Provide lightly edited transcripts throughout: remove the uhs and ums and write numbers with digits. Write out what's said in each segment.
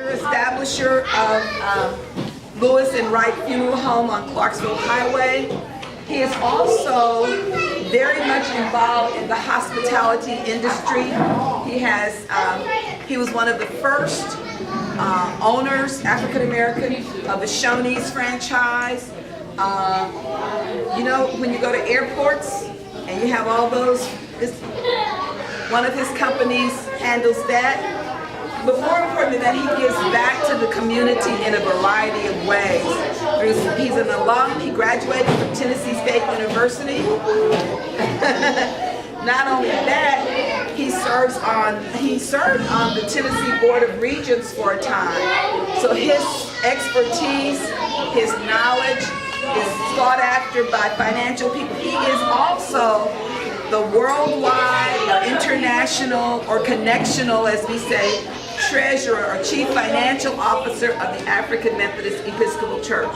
Establisher of Lewis and Wright Funeral Home on Clarksville Highway. He is also very much involved in the hospitality industry. He was one of the first owners, African American, of the Shoney's franchise. You know, when you go to airports and you have all those, one of his companies handles that. But more important than that, he gives back to the community in a variety of ways. He's an alum. He graduated from Tennessee State University. Not only that, he served on the Tennessee Board of Regents for a time. So his expertise, his knowledge is sought after by financial people. He is also the worldwide or international or connectional, as we say, treasurer or chief financial officer of the African Methodist Episcopal Church.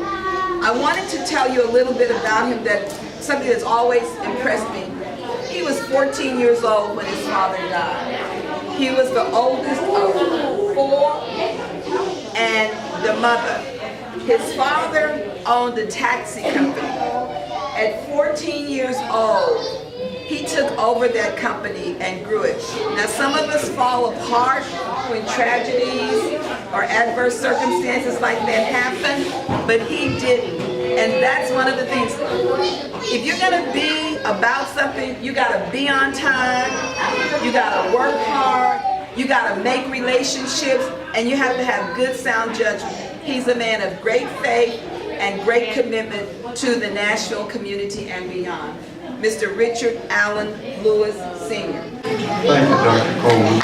I wanted to tell you a little bit about him, that something that's always impressed me. He was 14 years old when his father died. He was the oldest of four and the mother. His father owned a taxi company. At 14 years old, he took over that company and grew it. Now, some of us fall apart when tragedies or adverse circumstances like that happen, but he didn't. And that's one of the things. If you're going to be about something, you got to be on time, you got to work hard, you got to make relationships, and you have to have good sound judgment. He's a man of great faith and great commitment to the Nashville community and beyond. Mr. Richard Allen Lewis, Sr. Thank you, Dr. Coleman.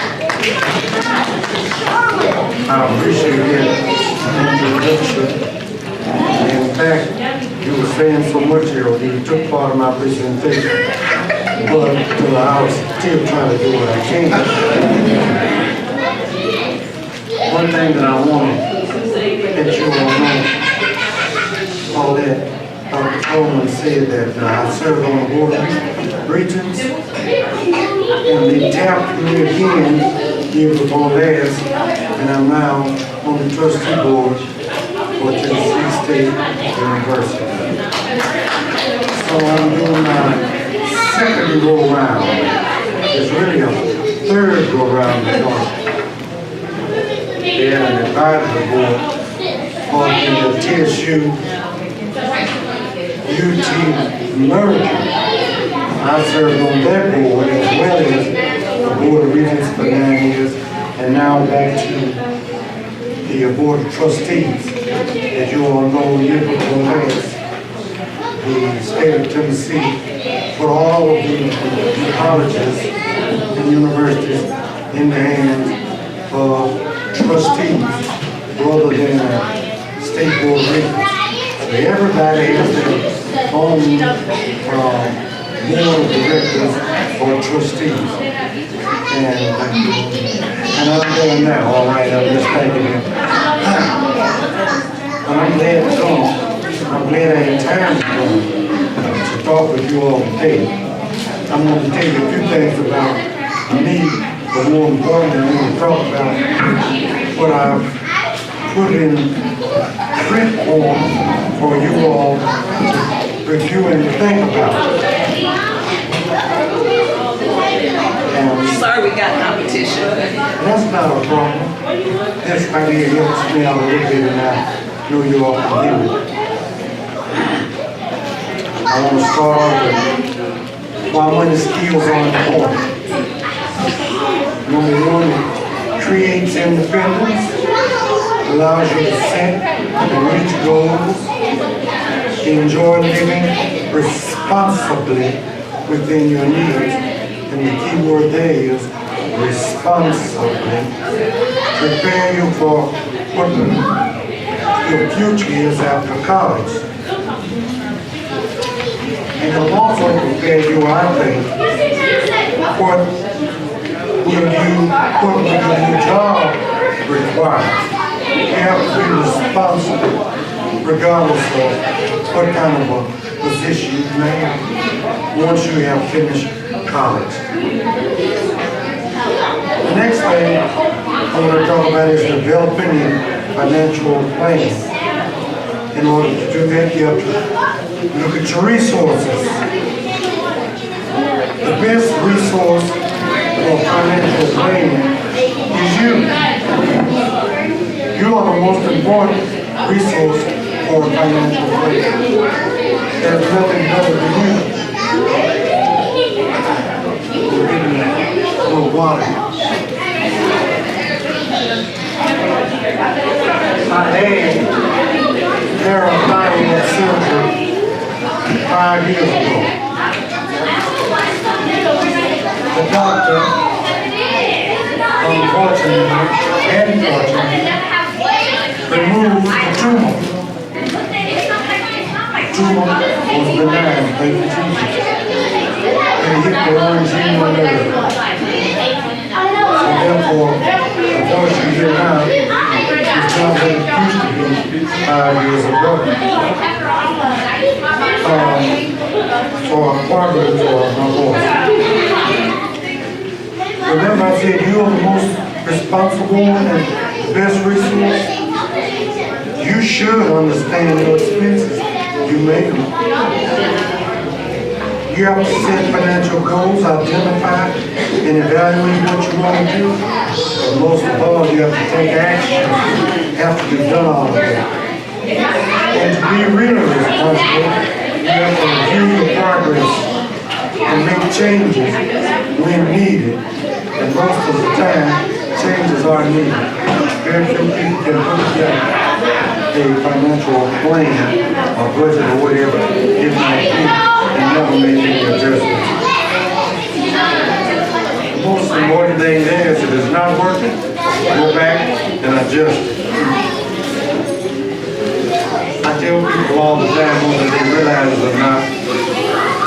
I appreciate that introduction. In fact, you were saying so much here, you took part of my presentation, but I was still trying to do what I can. One thing that I want to let you all know, all that Dr. Coleman said that I served on the Board of Regents, and they tapped me again year before last, and I'm now on the trustee board for Tennessee State University. So I'm doing my second go round. It's really a third go round because they had an advisory board for the TSU UT merger. I served on that board as well as the Board of Regents for 9 years, and now back to the Board of Trustees. As you all know, year before last, the state of Tennessee put all of the colleges and universities in the hands of trustees rather than a state board of regents. So everybody has their own board of directors or trustees. And I'm doing that. All right, I'm just thanking you. I'm glad to come. I'm glad I had time to talk with you all today. I'm going to tell you a few things about me, but more importantly, I'm going to talk about what I've put in print form for you all to review and to think about. Sorry we got competition. That's not a problem. This right here helps me out a little bit, and I know you all can hear it. I want to start off with why money skills are important. Number one, creates independence, allows you to set and reach goals, enjoy living responsibly within your needs. And the key word there is responsibly. Prepare you for what your future is after college. And it'll also prepare you, I think, what will your new job require. You have to be responsible regardless of what kind of a position you may have once you have finished college. The next thing I want to talk about is developing a financial plan. In order to do that, you have to look at your resources. The best resource for financial planning is you. You are the most important resource for financial planning. There's nothing better than you. We'll give you a little water. I had paralyzed surgery 5 years ago. The doctor, unfortunately, removed the tumor. The tumor was benign, thank you, Jesus. And it hit the orange human nerve. So therefore, the voice you hear now is not what it used to be 5 years ago. So I'm partly for my voice. Remember I said you are the most responsible and best resource? You should understand your expenses. You make them. You have to set financial goals, identify and evaluate what you want to do. But most of all, you have to take action after you've done all of that. And to be really responsible, you have to review your progress and make changes when needed. And most of the time, changes are needed. Very few people can put together a financial plan or budget or whatever it might be and never make any adjustments. The most important thing there is if it's not working, go back and adjust it. I tell people all the time, whether they realize it or not,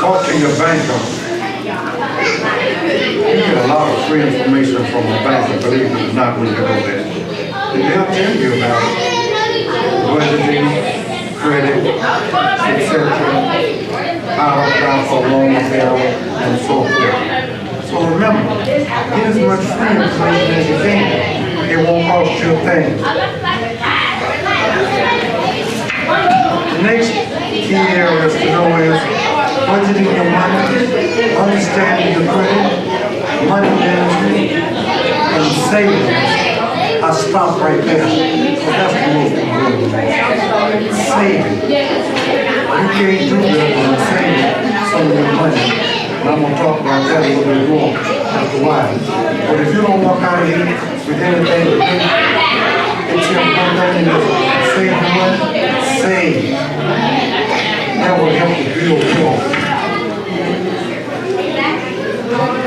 talk to your banker. You get a lot of free information from a banker, believe it or not, when you go there. And they'll tell you about budgeting, credit, etc., how to apply for loans there, and so forth. So remember, get as much free information as you can. It won't cost you a thing. The next key area to know is budgeting your money, understanding your credit, money management, and savings. I stop right there, because that's the most important thing. Saving. You can't do that without saving some of your money. And I'm going to talk about that a little bit more after a while. But if you don't walk out of here with anything to do, except one thing is save the money, save. That will help you build wealth.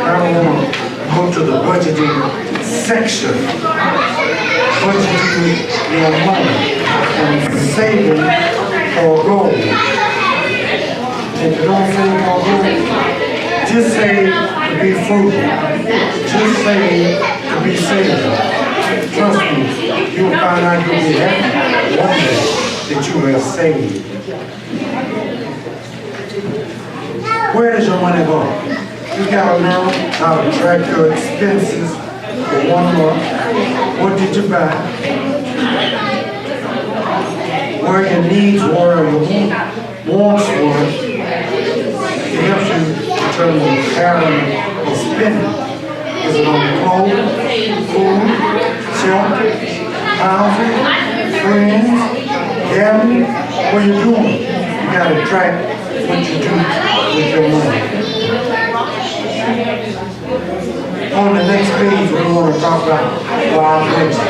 I want to go to the budgeting section. Budgeting your money and saving for gold. If you don't save for gold, just save to be frugal. Just save to be saving. Trust me, you'll find out you'll be happy one day that you have saved. Where does your money go? You gotta know how to track your expenses for 1 month. What did you buy? Where your needs were and your wants were. It helps you determine the pattern of spending. Is it on clothes, food, shelter, housing, friends, gambling? What are you doing? You gotta track what you do with your money. On the next page, we want to talk about our budget.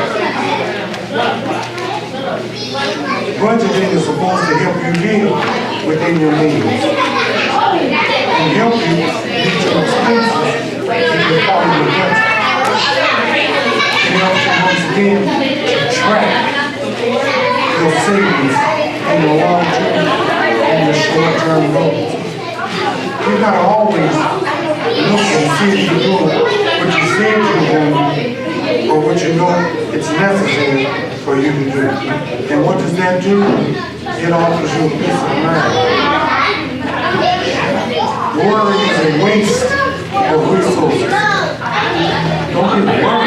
Budgeting is supposed to help you live within your means and help you meet your expenses if you're part of your budget. It helps you once again to track your savings and your long-term and your short-term goals. You gotta always look and see if you're doing what you said you're doing or what you know it's necessary for you to do. And what does that do? It offers you a peace of mind. Worry is a waste of resources. Don't get worried.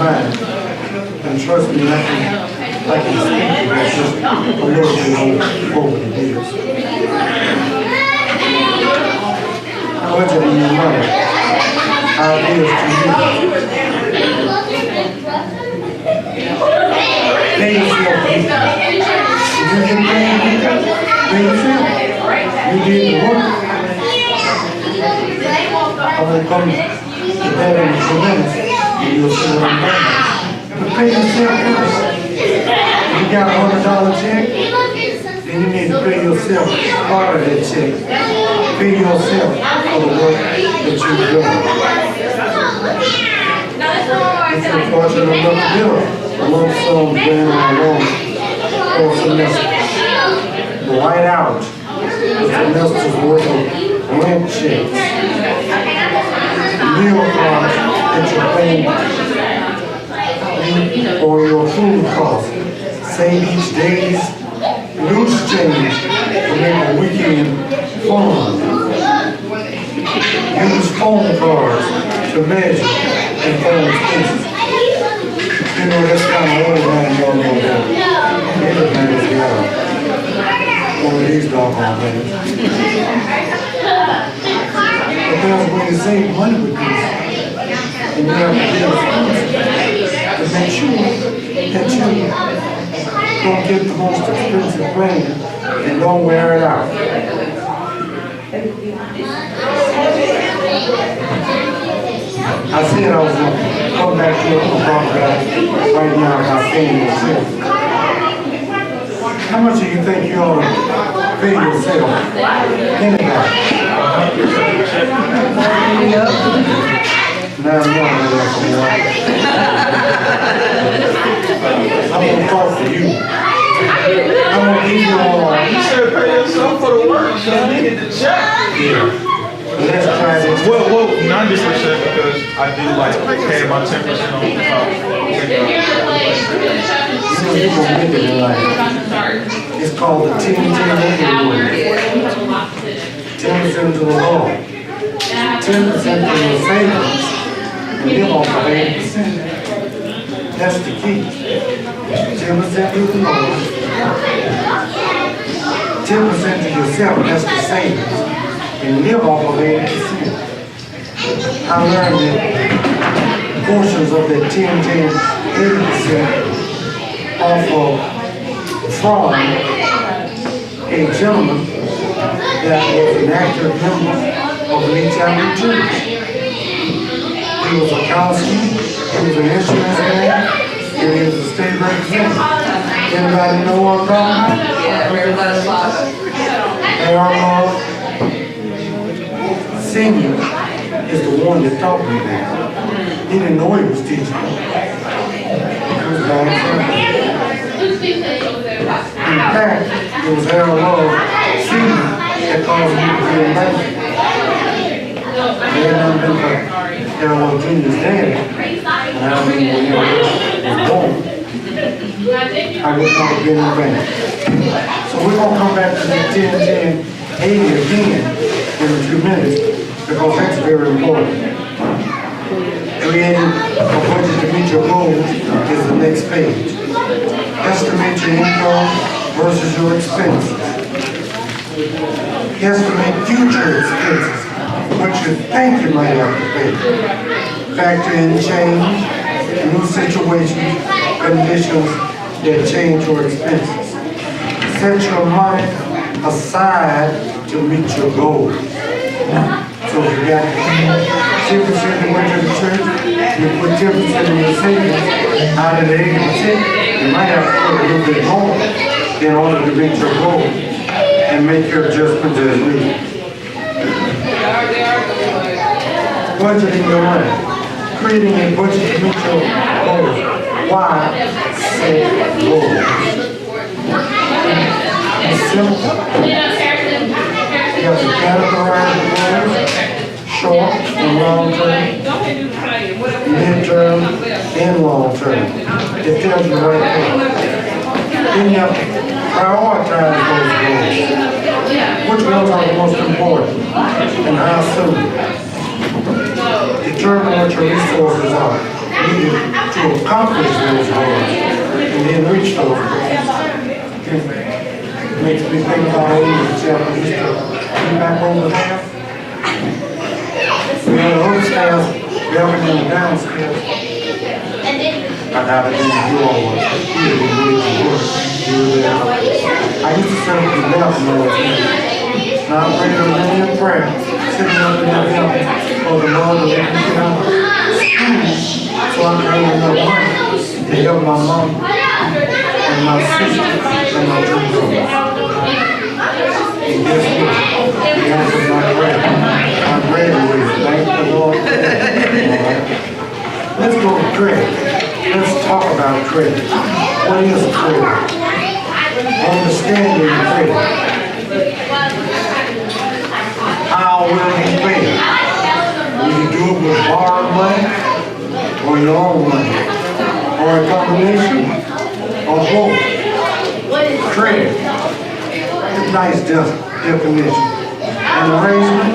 mind. And trust me, I can speak to that just a little bit over the years. Budgeting your money. Ideas to you. Pay yourself. If you get paid, pay yourself. You did the work. I'm going to come to that in a few minutes, and you'll see what I'm doing. But pay yourself first. If you got $100 check, then you need to pay yourself part of that check. Pay yourself for the work that you've done. If you're fortunate enough to do it, a lump sum grant or a loan for a semester. The white out is the semester's worth of rent checks. Meal costs that you're paying or your food costs. Save each day's loose change to make a weekend fun. Use phone cards to measure and phone expenses. You know, that's kind of old man, y'all know that. Everybody's got one of these doggone things. But there's a way to save money with this. And you have to be responsible to make sure that you don't get the most expensive brand and don't wear it out. I said I was going to come back to it and talk about right now about paying yourself. How much do you think you ought to pay yourself? Anybody? Now I'm not going to that for I'm going to talk to you. I'm going to give you all. You said pay yourself for the work, so you get the check. Yeah. Let's try this. Well, 90% because I do like pay my 10% on the top. You're gonna get it in life. It's called the 10-10 rule. 10% to the law. 10% to your savings. And live off of 80%. That's the key. 10% to the law. 10% to yourself. That's the savings. And live off of 80%. I learned that portions of that 10-10, 80% off of from a gentleman that was an active member of the Italian church. He was a counselor, he was an insurance man, and he was a state representative. Anybody know what I'm talking about? Yeah, everybody's father. And Senior is the one that taught me that. He didn't know he was teaching. He was by himself. In fact, it was Harold Love Senior that caused me to be a banker. They had not been for Harold Love Jr.'s daddy, and I remember when he was born, I would not have been in the bank. So we're going to come back to that 10-10-80 again in a few minutes, because that's very important. Creating a budget to meet your goals is the next page. Estimate your income versus your expenses. Estimate future expenses, what you think you might have to pay. Factor in change, new situations, conditions that change your expenses. Set your money aside to meet your goals. So if you got 10% that went to the church, you put 10% in your savings, out of the 80%, you might have to put a little bit more in order to reach your goal and make your adjustments as needed. Budgeting your money. Creating a budget to meet your goals. Why set goals? It's simple. You have to categorize the goals, short and long term, mid-term and long term. It tells you right there. Then you have to prioritize those goals. Which ones are the most important and how soon? Determine what your resources are. needed to accomplish those goals and then reach those goals. It makes me think about old example, just to be back over there. We had upstairs, we have it in the downstairs. I got it in the door, he was really work. I used to sit up the left Lord's Day. Now I'm praying a million prayer, sitting up in that hill, for the Lord to let me get out of school, so I can earn enough money to help my mom and my sister and my two brothers. And guess what? He answered my prayer. I graduated. Thank the Lord. Let's go to credit. Let's talk about credit. What is credit? Understanding credit. How will you pay? Will you do it with borrowed money or your own money? Or a combination? Or both? Credit. A nice definition. An arrangement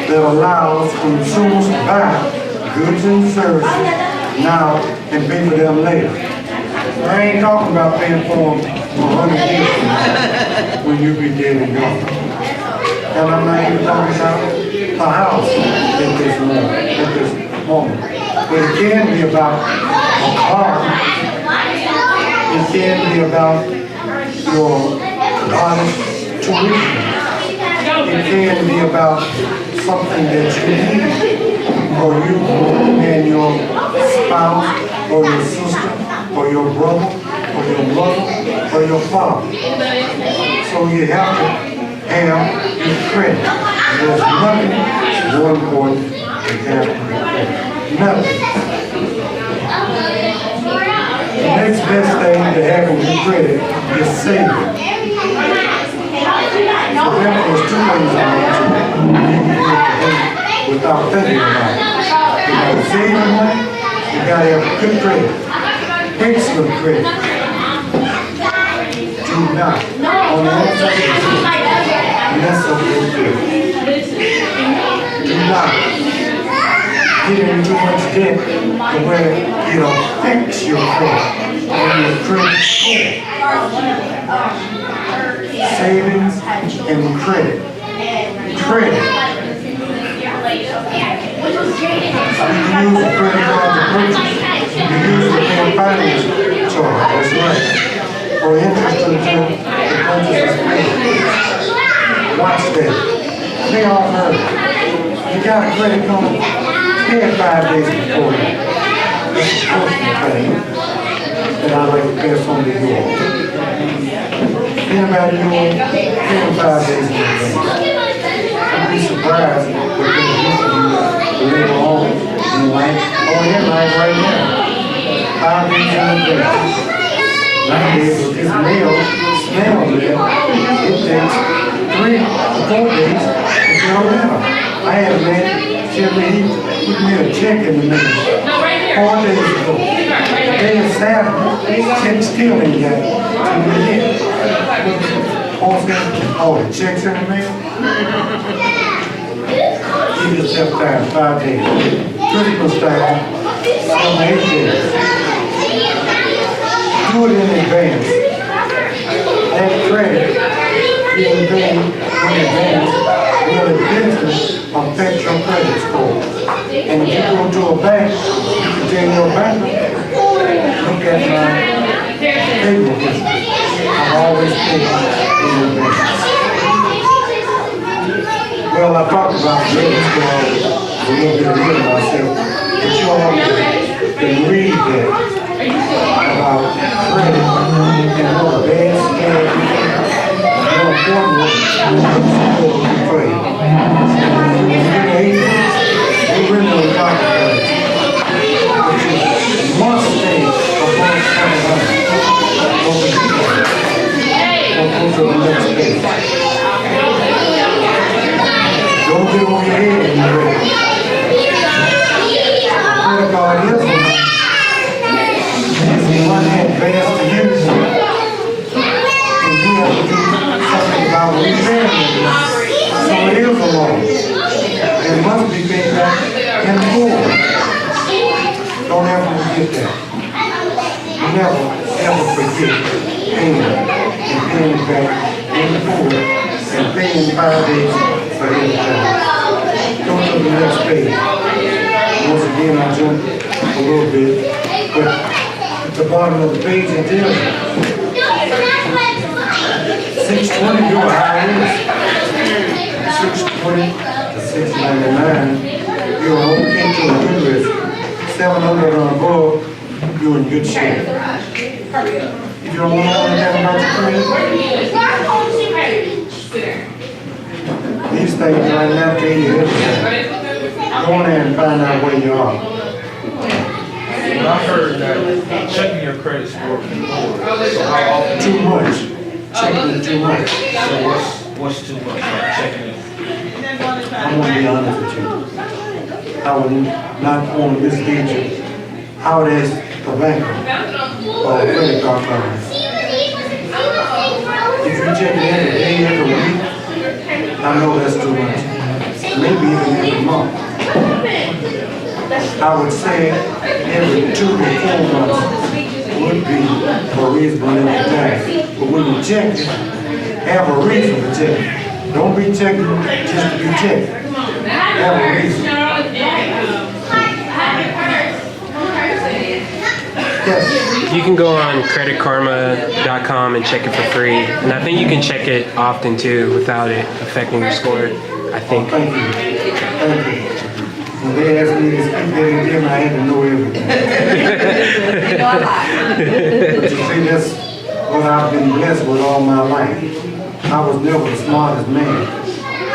that allows consumers to buy goods and services now and pay for them later. I ain't talking about paying for them 100 years from now when you be dead and gone. And I'm not even talking about a house at this moment. But it can be about a car. It can be about your college tuition. It can be about something that you need, or you and your spouse, or your sister, or your brother, or your mother, or your father. So you have to have your credit. There's nothing more important than having your credit. Nothing. The next best thing to having your credit is saving. So there's two things I want you to do without thinking about it. You got to save your money, you got to have good credit. Excellent credit. Do not, on the outside, mess up your credit. Do not get in too much debt to where it affects your credit or your credit score. Savings and credit. Credit. You can use the credit card to purchase. You use it for a finance charge. That's right. For interest until the purchase is paid. Watch that. They all heard it. You got a credit card, pay it 5 days before that. That's the personal thing that I like to pass on to you all. Anybody you want, pay them 5 days before that. You'd be surprised what they do for you later on in life, or in life right now. 5 days in advance. Nowadays with this snail there, it takes 3 to 4 days to go down. I had a man tell me he put me a check in the mail 4 days ago. Today is Saturday, check still ain't got to me yet. Oh, the check's in the mail? Give yourself time, 5 days. Christmas time, 7 or 8 days. Do it in advance. That credit being paid in advance will eventually affect your credit score. And if you go to a bank, you can tell your bank, look at my payment history. I've always paid in advance. Well, I talked about credit score a little bit ahead of myself, but you all can read that about credit and what a bad scam is. More importantly, what to pray. They really don't talk about it. But you must stay above 700. Or go to the next page. Don't get over your head in the way. Credit card is one hand fast to use. And you have to do something about repaying it. So it is a loan. It must be paid back in full. Don't ever get that. Never, ever forget paying and paying back in full and paying 5 days for everything. Go to the next page. Once again, I jumped a little bit, but at the bottom of the page it tells you 620 you're high risk. 620 to 699 you're okay to a good risk. 700 or above, you're in good shape. If you don't want to know anything about your credit, these things right now tell you everything. Go in there and find out where you are. And I heard that checking your credit score can lower. So how often? Too much. Checking it too much. So what's too much? Like checking it? I'm going to be honest with you. I would not want to mislead you. How it is the banker or a credit card company. If you check it every day, every week, I know that's too much. Maybe even every month. I would say every 2 to 4 months would be a reasonable length of time. But when you check it, have a reason to check it. Don't be checking just to be checked. Have a reason. Yes. You can go on creditkarma.com and check it for free. And I think you can check it often too without it affecting your score, I think. Thank you. Thank you. When they asked me to speak that again, I had to know everything. But you see, that's what I've been blessed with all my life. I was never the smartest man.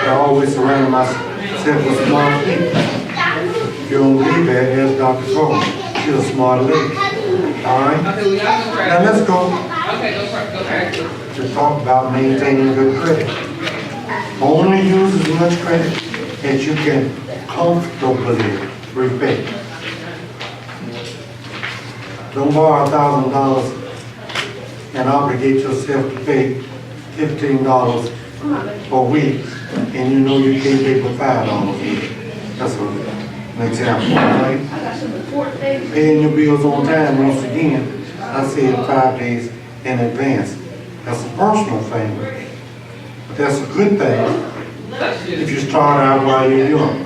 I always surrounded myself with smart people. If you don't believe that, ask Dr. Coleman. She's a smart lady. All right? Now let's go to talk about maintaining good credit. Only use as much credit as you can comfortably repay. Don't borrow $1,000 and obligate yourself to pay $15 a week, and you know you can't pay for $5 a week. That's an example, right? Paying your bills on time, once again, I said 5 days in advance. That's a personal thing, but that's a good thing if you start out while you're young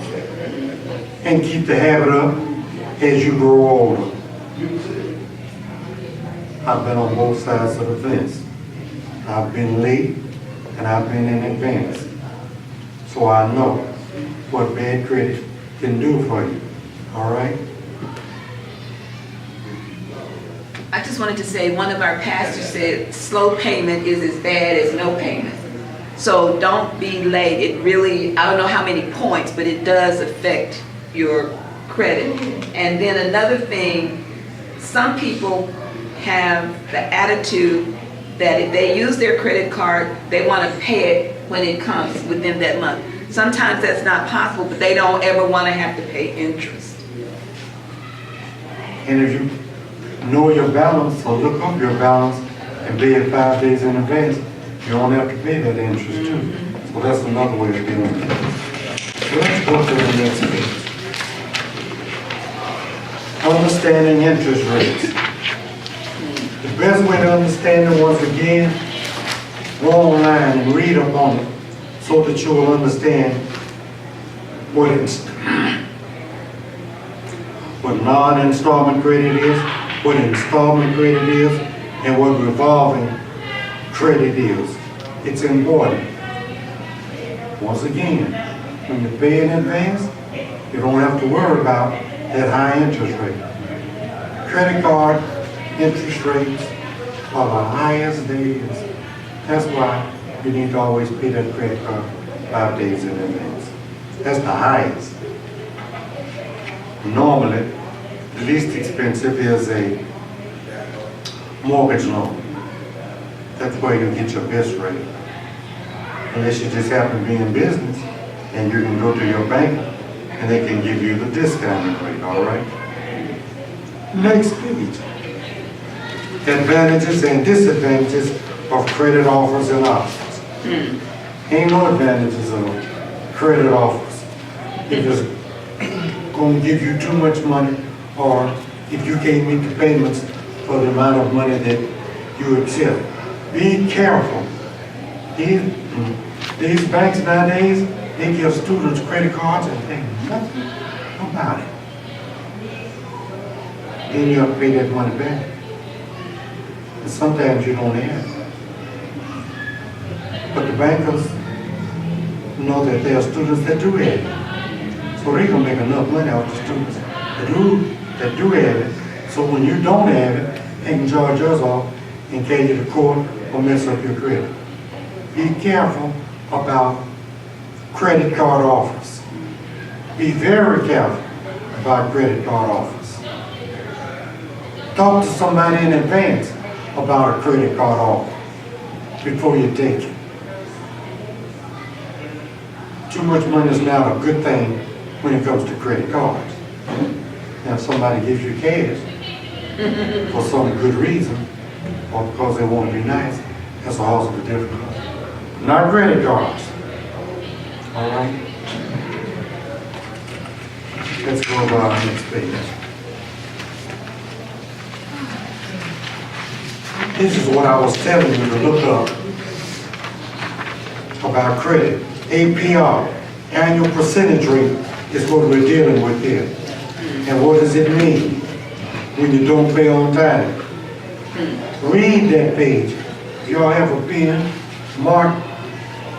and keep the habit up as you grow older. I've been on both sides of the fence. I've been late and I've been in advance. So I know what bad credit can do for you. All right? I just wanted to say, one of our pastors said, slow payment is as bad as no payment. So don't be late. It really, I don't know how many points, but it does affect your credit. And then another thing, some people have the attitude that if they use their credit card, they want to pay it when it comes within that month. Sometimes that's not possible, but they don't ever want to have to pay interest. And if you know your balance or look up your balance and pay it 5 days in advance, you don't have to pay that interest too. So that's another way of doing it. So let's go to the next page. Understanding interest rates. The best way to understand it, once again, go online and read up on it so that you will understand what non-installment credit is, what installment credit is, and what revolving credit is. It's important. Once again, when you pay in advance, you don't have to worry about that high interest rate. Credit card interest rates are the highest there is. That's why you need to always pay that credit card 5 days in advance. That's the highest. Normally, the least expensive is a mortgage loan. That's where you get your best rate. Unless you just happen to be in business and you can go to your bank and they can give you the discounted rate, all right? Next page. Advantages and disadvantages of credit offers and options. Ain't no advantages of credit offers. If it's going to give you too much money or if you can't meet the payments for the amount of money that you accept. Be careful. These banks nowadays, they give students credit cards and think nothing about it. Then you have to pay that money back. And sometimes you don't have it. But the bankers know that there are students that do have it. So they're going to make enough money off the students that do have it. So when you don't have it, they can charge us off and carry you to court or mess up your credit. Be careful about credit card offers. Be very careful about credit card offers. Talk to somebody in advance about a credit card offer before you take it. Too much money is not a good thing when it comes to credit cards. Now, if somebody gives you cash for some good reason, or because they want to be nice, that's also the difference. Not credit cards. All right? Let's go to our next page. This is what I was telling you to look up about credit. APR, annual percentage rate, is what we're dealing with here. And what does it mean when you don't pay on time? Read that page. If y'all have a pen, mark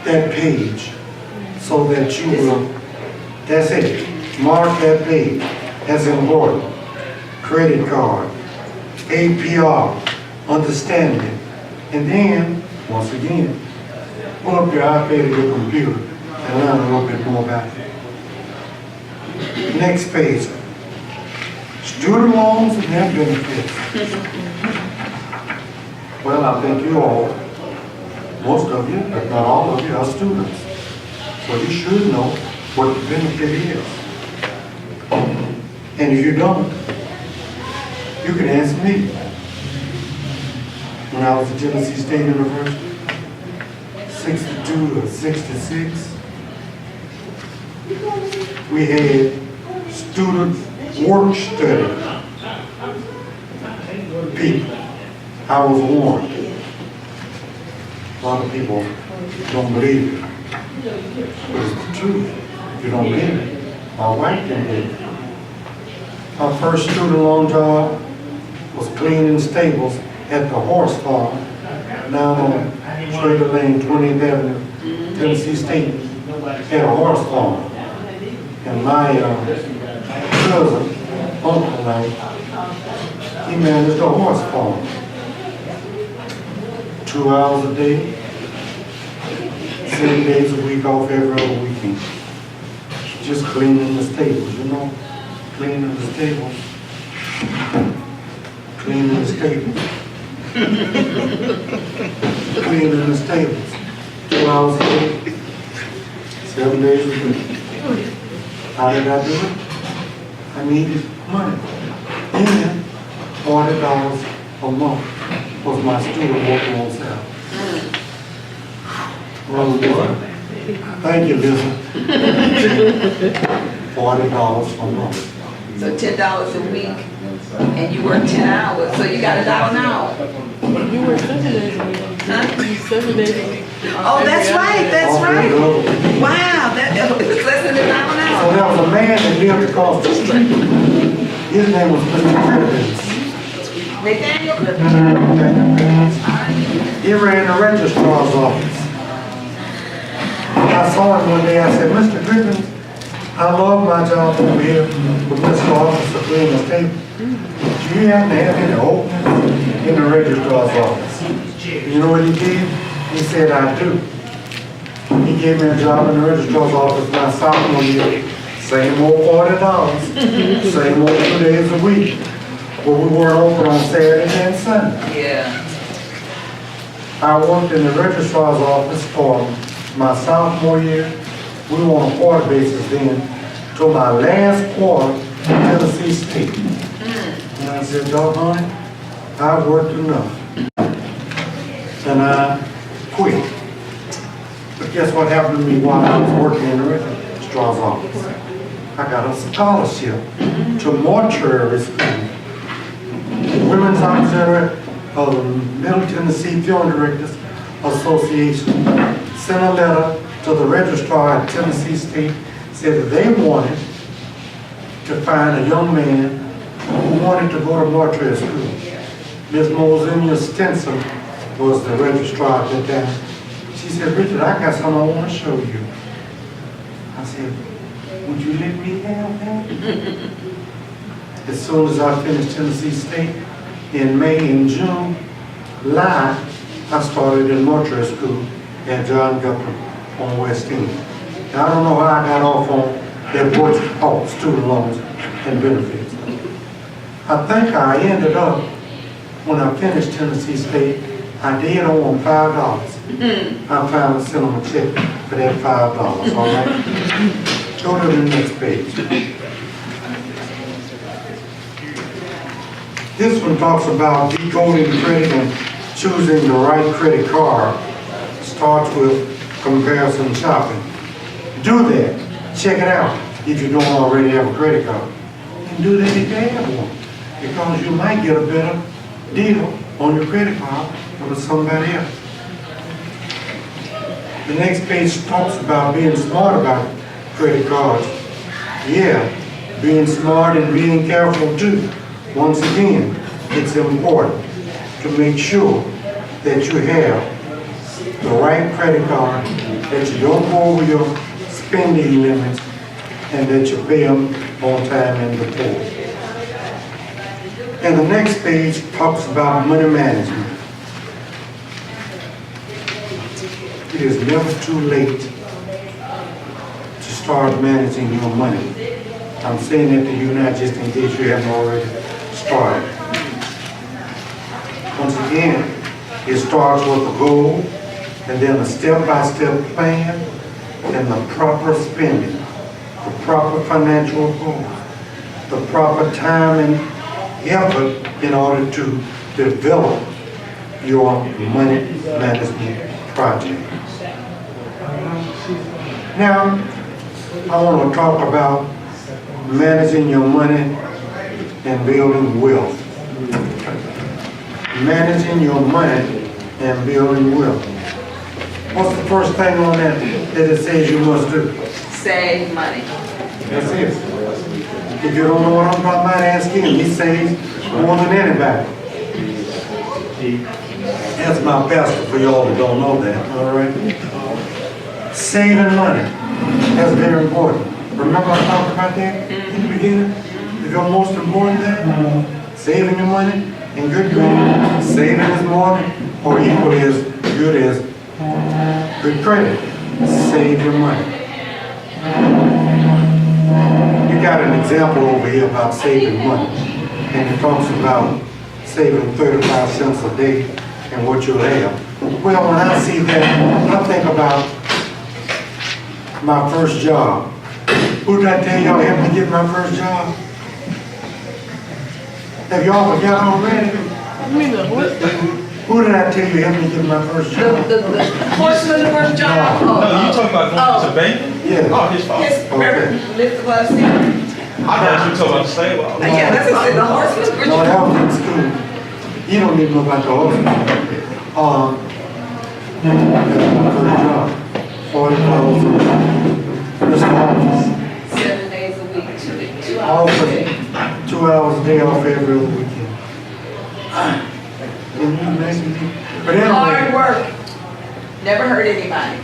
that page so that you will, that's it. Mark that page. That's important. Credit card, APR, understand it. And then, once again, pull up your iPad or your computer and learn a little bit more about it. Next page. Student loans and their benefits. Well, I think you all, most of you, but not all of you, are students. So you should know what the benefit is. And if you don't, you can ask me. When I was at Tennessee State University, 62 to 66, we had student work study people. I was warned. A lot of people don't believe it. But it's the truth. If you don't believe it, my wife didn't believe it. My first student loan job was cleaning stables at the horse farm down on Trader Lane, 20th Avenue, Tennessee State, had a horse farm. And my cousin, uncle, he managed a horse farm. 2 hours a day, 7 days a week off every other weekend. Just cleaning the stables, you know? Cleaning the stables. Cleaning the stables. Cleaning the stables. 2 hours a day, 7 days a week. How did I do it? I needed money. And $40 a month was my student working on salary. Thank you, Lisa. $40 a month. So $10 a week, and you work 10 hours, so you got $1 an hour. You work 7 days a week. Huh? You 7 days a week. Oh, that's right, that's right. Wow, it's less than $1 an So hour. there was a man that lived across the street. His name was Mr. Griffiths. Nathaniel? He ran the registrar's office. I saw him one day, I said, Mr. Griffiths, I love my job over here with Mr. Officer cleaning the table. Do you happen to have any openings in the registrar's office? You know what he did? He said, I do. He gave me a job in the registrar's office my sophomore year. Same old $40, same old 2 days a week. But we weren't open on Saturday and Sunday. Yeah. I worked in the registrar's office for my sophomore year. We were on a quarter basis then, till my last quarter in Tennessee State. And I said, doggone it, I've worked enough. And I quit. But guess what happened to me while I was working in the registrar's office? I got a scholarship to mortuary school Women's Auxiliary of the Middle Tennessee Film Directors Association sent a letter to the registrar at Tennessee State, said that they wanted to find a young man who wanted to go to mortuary school. Ms. Mosinia Stenson was the registrar at that time. She said, Richard, I got something I want to show you. I said, would you let me have that? As soon as I finished Tennessee State, in May and June, July, I started in mortuary school at John Gupper on West End. Now, I don't know how I got off on that board's student loans and benefits. I think I ended up, when I finished Tennessee State, I did owe them $5. I finally sent them a check for that $5, all right? Go to the next page. This one talks about decoding credit and choosing the right credit card. Starts with comparison shopping. Do that. Check it out if you don't already have a credit card. And do that if you have one, because you might get a better deal on your credit card with somebody else. The next page talks about being smart about credit cards. Yeah, being smart and being careful too. Once again, it's important to make sure that you have the right credit card, that you don't go over your spending limits, and that you pay them on time and before. And the next page talks about money management. It is never too late to start managing your money. I'm saying that to you now just in case you haven't already started. Once again, it starts with a goal, and then a step-by-step plan, and the proper spending, the proper financial goals, the proper time and effort in order to develop your money management project. Now, I want to talk about managing your money and building wealth. Managing your money and building wealth. What's the first thing on that it says you must do? Save money. That's it. If you don't know what I'm talking about, ask him. He saves more than anybody. That's my pastor for y'all that don't know that, all right? Saving money. That's very important. Remember I talked about that in the beginning? It's your most important thing. Saving your money and good credit. Saving is more or equally as good as good credit. Save your money. You got an example over here about saving money. And it talks about saving 35 cents a day and what you'll have. Well, when I see that, I think about my first job. Who did I tell y'all helped me get my first job? Have y'all forgot already? You mean the what? Who did I tell you helped me get my first job? The horse manure job. No, you talking about going to banking? Yeah. Oh, his fault. Yes, Okay. lift the bus. I thought you talking about the slave. Yeah, that's what I said, the horse manure No, job. that was in school. You don't even know about the horse. That's my first job. 40 hours a week. This office. 7 days a week, 2 Office. hours. 2 hours a day off every other weekend. Can you imagine? But Hard anyway, work. Never hurt anybody.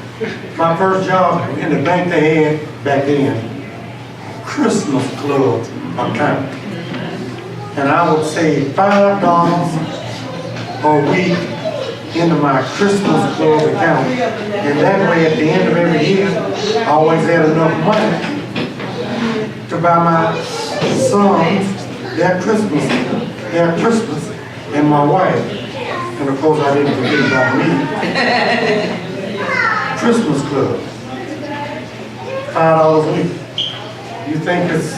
my first job in the bank they had back then, Christmas club account. And I would save $5 a week into my Christmas club account. And that way at the end of every year, I always had enough money to buy my sons their Christmas, and my wife. And of course I didn't forget about me. Christmas club. $5 a week. You think it's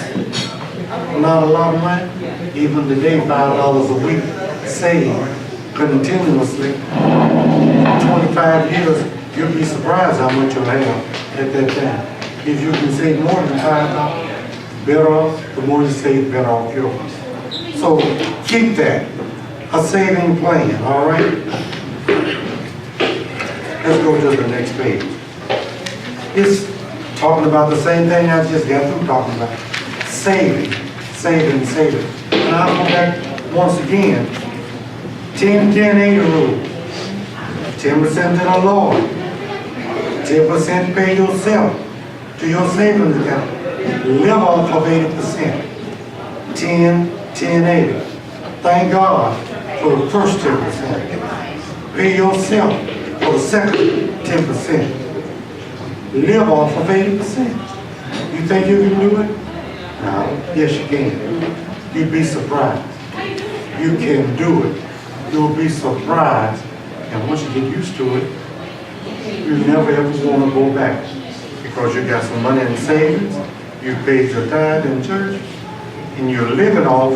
not a lot of money? Even today, $5 a week saved continuously. 25 years, you'll be surprised how much you'll have at that time. If you can save more than $5, better off, the more you save, better off you are. So keep that. a saving plan, all right? Let's go to the next page. It's talking about the same thing I just got through talking about. Saving. And I'll go back once again. 10-10-80 rule. 10% to the Lord. 10% pay yourself to your savings account. Live off of 80%. 10-10-80. Thank God for the first 10%. Pay yourself for the second 10%. Live off of 80%. You think you can do it? No. Yes, you can. You'd be surprised. You can do it. You'll be surprised. And once you get used to it, you never ever want to go back. Because you got some money in savings, you paid your tithe in church, and you're living off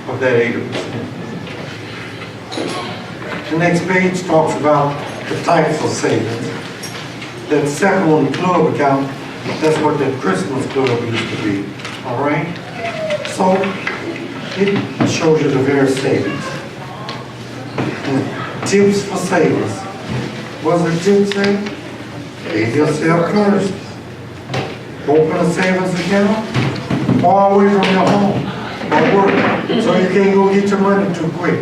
of that 80%. The next page talks about the types of savings. That second one, the club account, that's what that Christmas club used to be. All right? So, it shows you the various savings. And tips for savers. What's the tip say? Pay yourself first. Open a savings account far away from your home or work, so you can't go get your money too quick.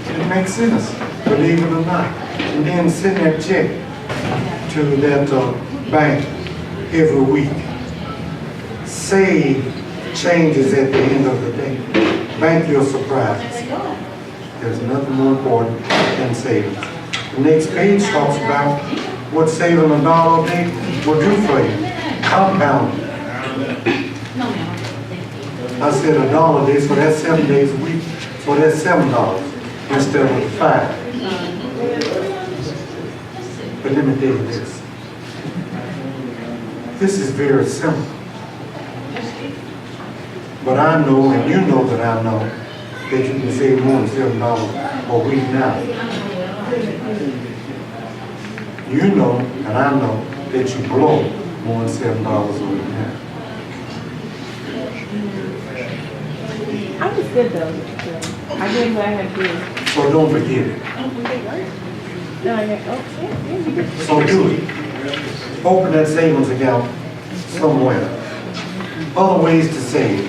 It makes sense, believe it or not. And then send that check to that bank every week. Save changes at the end of the day. Bank your surprises. There's nothing more important than savings. The next page talks about what saving $1 a day will do for you. Compound. I said $1 a day, so that's 7 days a week. So that's $7 instead of 5. But let me tell you this. This is very simple. But I know, and you know that I know, that you can save more than $7 a week now. You know, and I know, that you blow more than $7 a week now. I was good though. I did what I had to do. So don't forget it. No, I got, you did. So do it. Open that savings account somewhere. Other ways to save.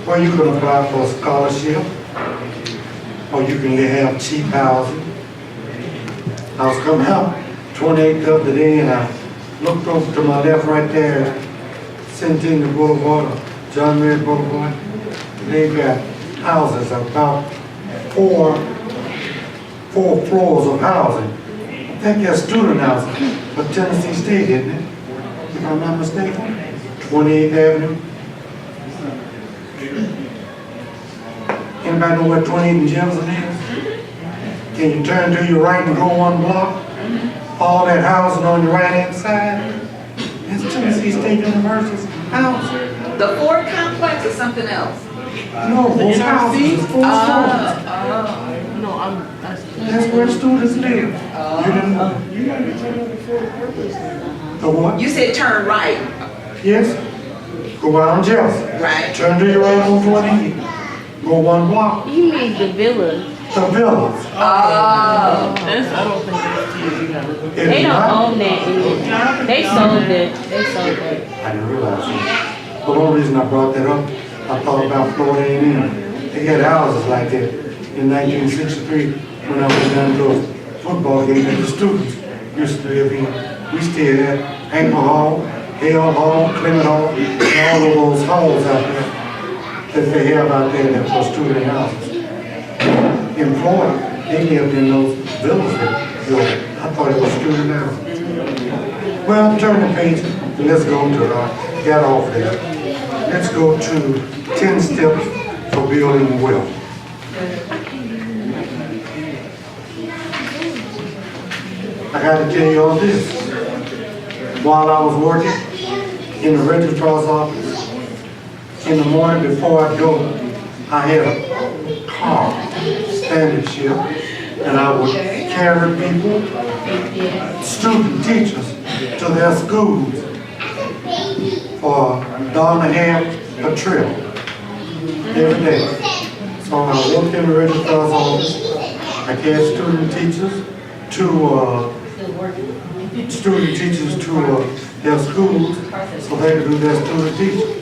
Well, you can apply for a scholarship, or you can have cheap housing. I was coming out 28th the other day, and I looked over to my left right there, Centennial Boulevard, John Muir Boulevard. They've got houses, about four floors of housing. I think that's student housing, but Tennessee State, isn't it? If I'm not mistaken. 28th Avenue. Anybody know where 28th and Jefferson is? Can you turn to your right and go one block? All that housing on your right hand side? That's Tennessee State University's house. The Ford complex or something else? No, those houses, four stories. No, That's where students live. You didn't know? The what? You said turn right, Yes. Go out on Jefferson. right? Turn to your right on 28. Go one block. You mean the villa? The villas. Oh. I don't think It they is don't not. own that anymore. They sold it. They sold it. I didn't realize that. The only reason I brought that up, I thought about Florida A&M. They had houses like that in 1963 when I was down to a football game that the students used to live in. We stayed at Anchor Hall, Hale Hall, Clement Hall, and all of those halls out there that they have out there that were student houses. In Florida, they lived in those villas that built. I thought it was student houses. Well, turn the page and let's go to, get off there. Let's go to 10 steps for building wealth. I got to tell you all this. While I was working in the registrar's office, in the morning before I go, I had a car, standard ship, and I would carry people, student teachers, to their schools for $1.50 a trip every day. So I worked in the registrar's office. I had student teachers to their schools so they could do their student teaching.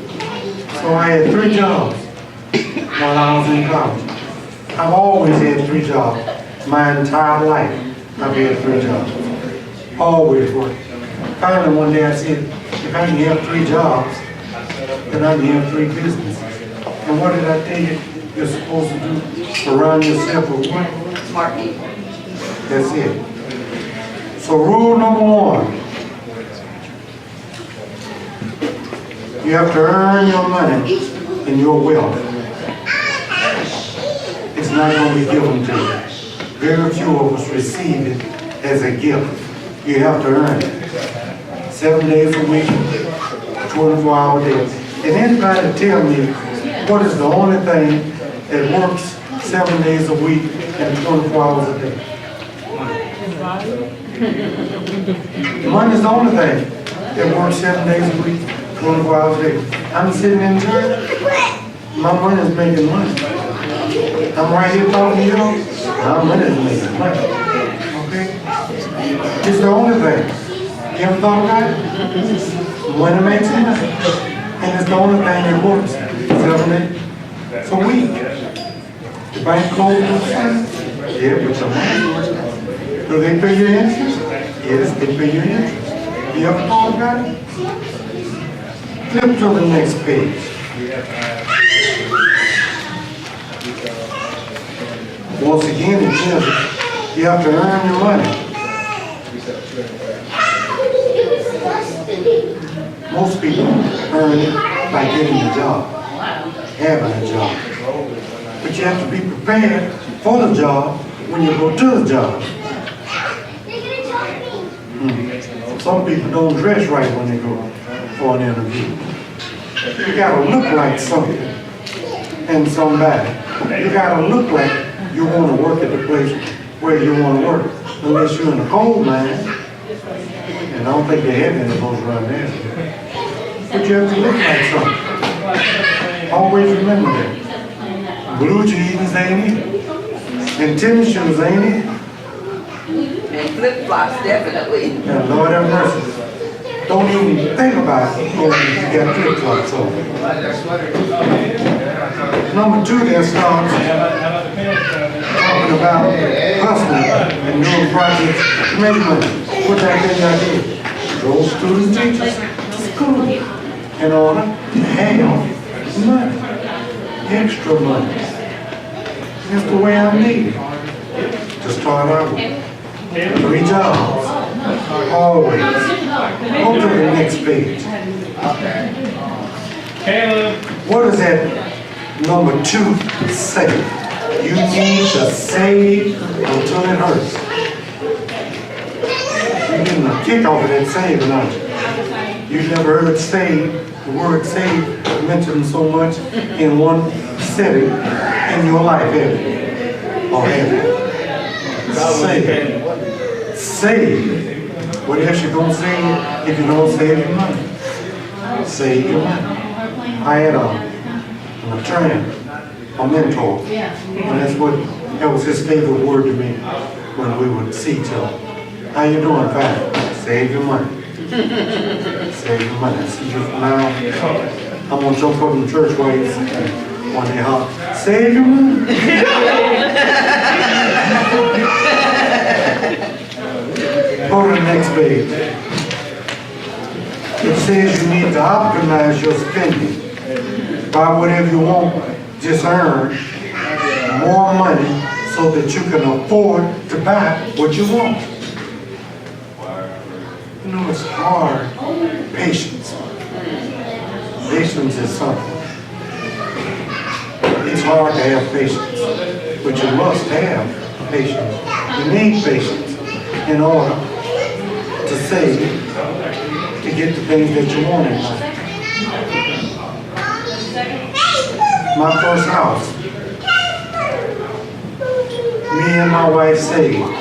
So I had 3 jobs while I was in college. I've always had 3 jobs. My entire life, I've had 3 jobs. Always working. Finally, one day I said, if I can have 3 jobs, then I can have 3 businesses. And what did I tell you you're supposed to do? Surround yourself with what? Smart people. That's it. So rule number 1, you have to earn your money and your wealth. It's not going to be given to you. Very few of us receive it as a gift. You have to earn it. 7 days a week, 24-hour days. And anybody tell me what is the only thing that works 7 days a week and 24 hours a day? Money is the only thing that works 7 days a week, 24 hours a day. I'm sitting in church, my money is making money. I'm right here talking to you, my money is making money. Okay? It's the only thing. You ever thought about it? Money makes money. And it's the only thing that works 7 days a week. The bank closes, yeah, but your money works. Do they pay your interest? Yes, they pay your interest. You ever thought about it? Flip to the next page. Once again, it says you have to earn your money. Most people earn it by getting a job, having a job. But you have to be prepared for the job when you go to the job. Some people don't dress right when they go for an interview. You gotta look like something and somebody. You gotta look like you want to work at the place where you want to work. Unless you're in a coal mine, and I don't think they have any of those around there. But you have to look like something. Always remember that. Blue jeans ain't it, and tennis shoes ain't it. And flip-flops, definitely. And Lord have mercy. Don't even think about it when you got flip-flops on. Number 2, that starts talking about hustling and doing projects to make money. What that thing I did? Drove student teachers to school in order to have money, extra money. That's the way I need it. To start out with 3 jobs, always. Go to the next page. What does that number 2 say? You need to save until it hurts. You're getting a kick off of that saving, aren't you? You've never heard save, the word save mentioned so much in one setting in your life, have you? Or have you? Save. Save. What else you gonna save if you don't save your money? Save your money. I had an attorney, a mentor, and that was his favorite word to me when we would see each other. How you doing? Fine. Save your money. Save your money. See you now. I'm gonna jump up in the church while you one day holler, save your money. Go to the next page. It says you need to optimize your spending. Buy whatever you want, just earn more money so that you can afford to buy what you want. You know, it's hard. Patience. Patience is something. It's hard to have patience, but you must have patience. You need patience in order to save, to get the things that you want in life. My first house, me and my wife saved.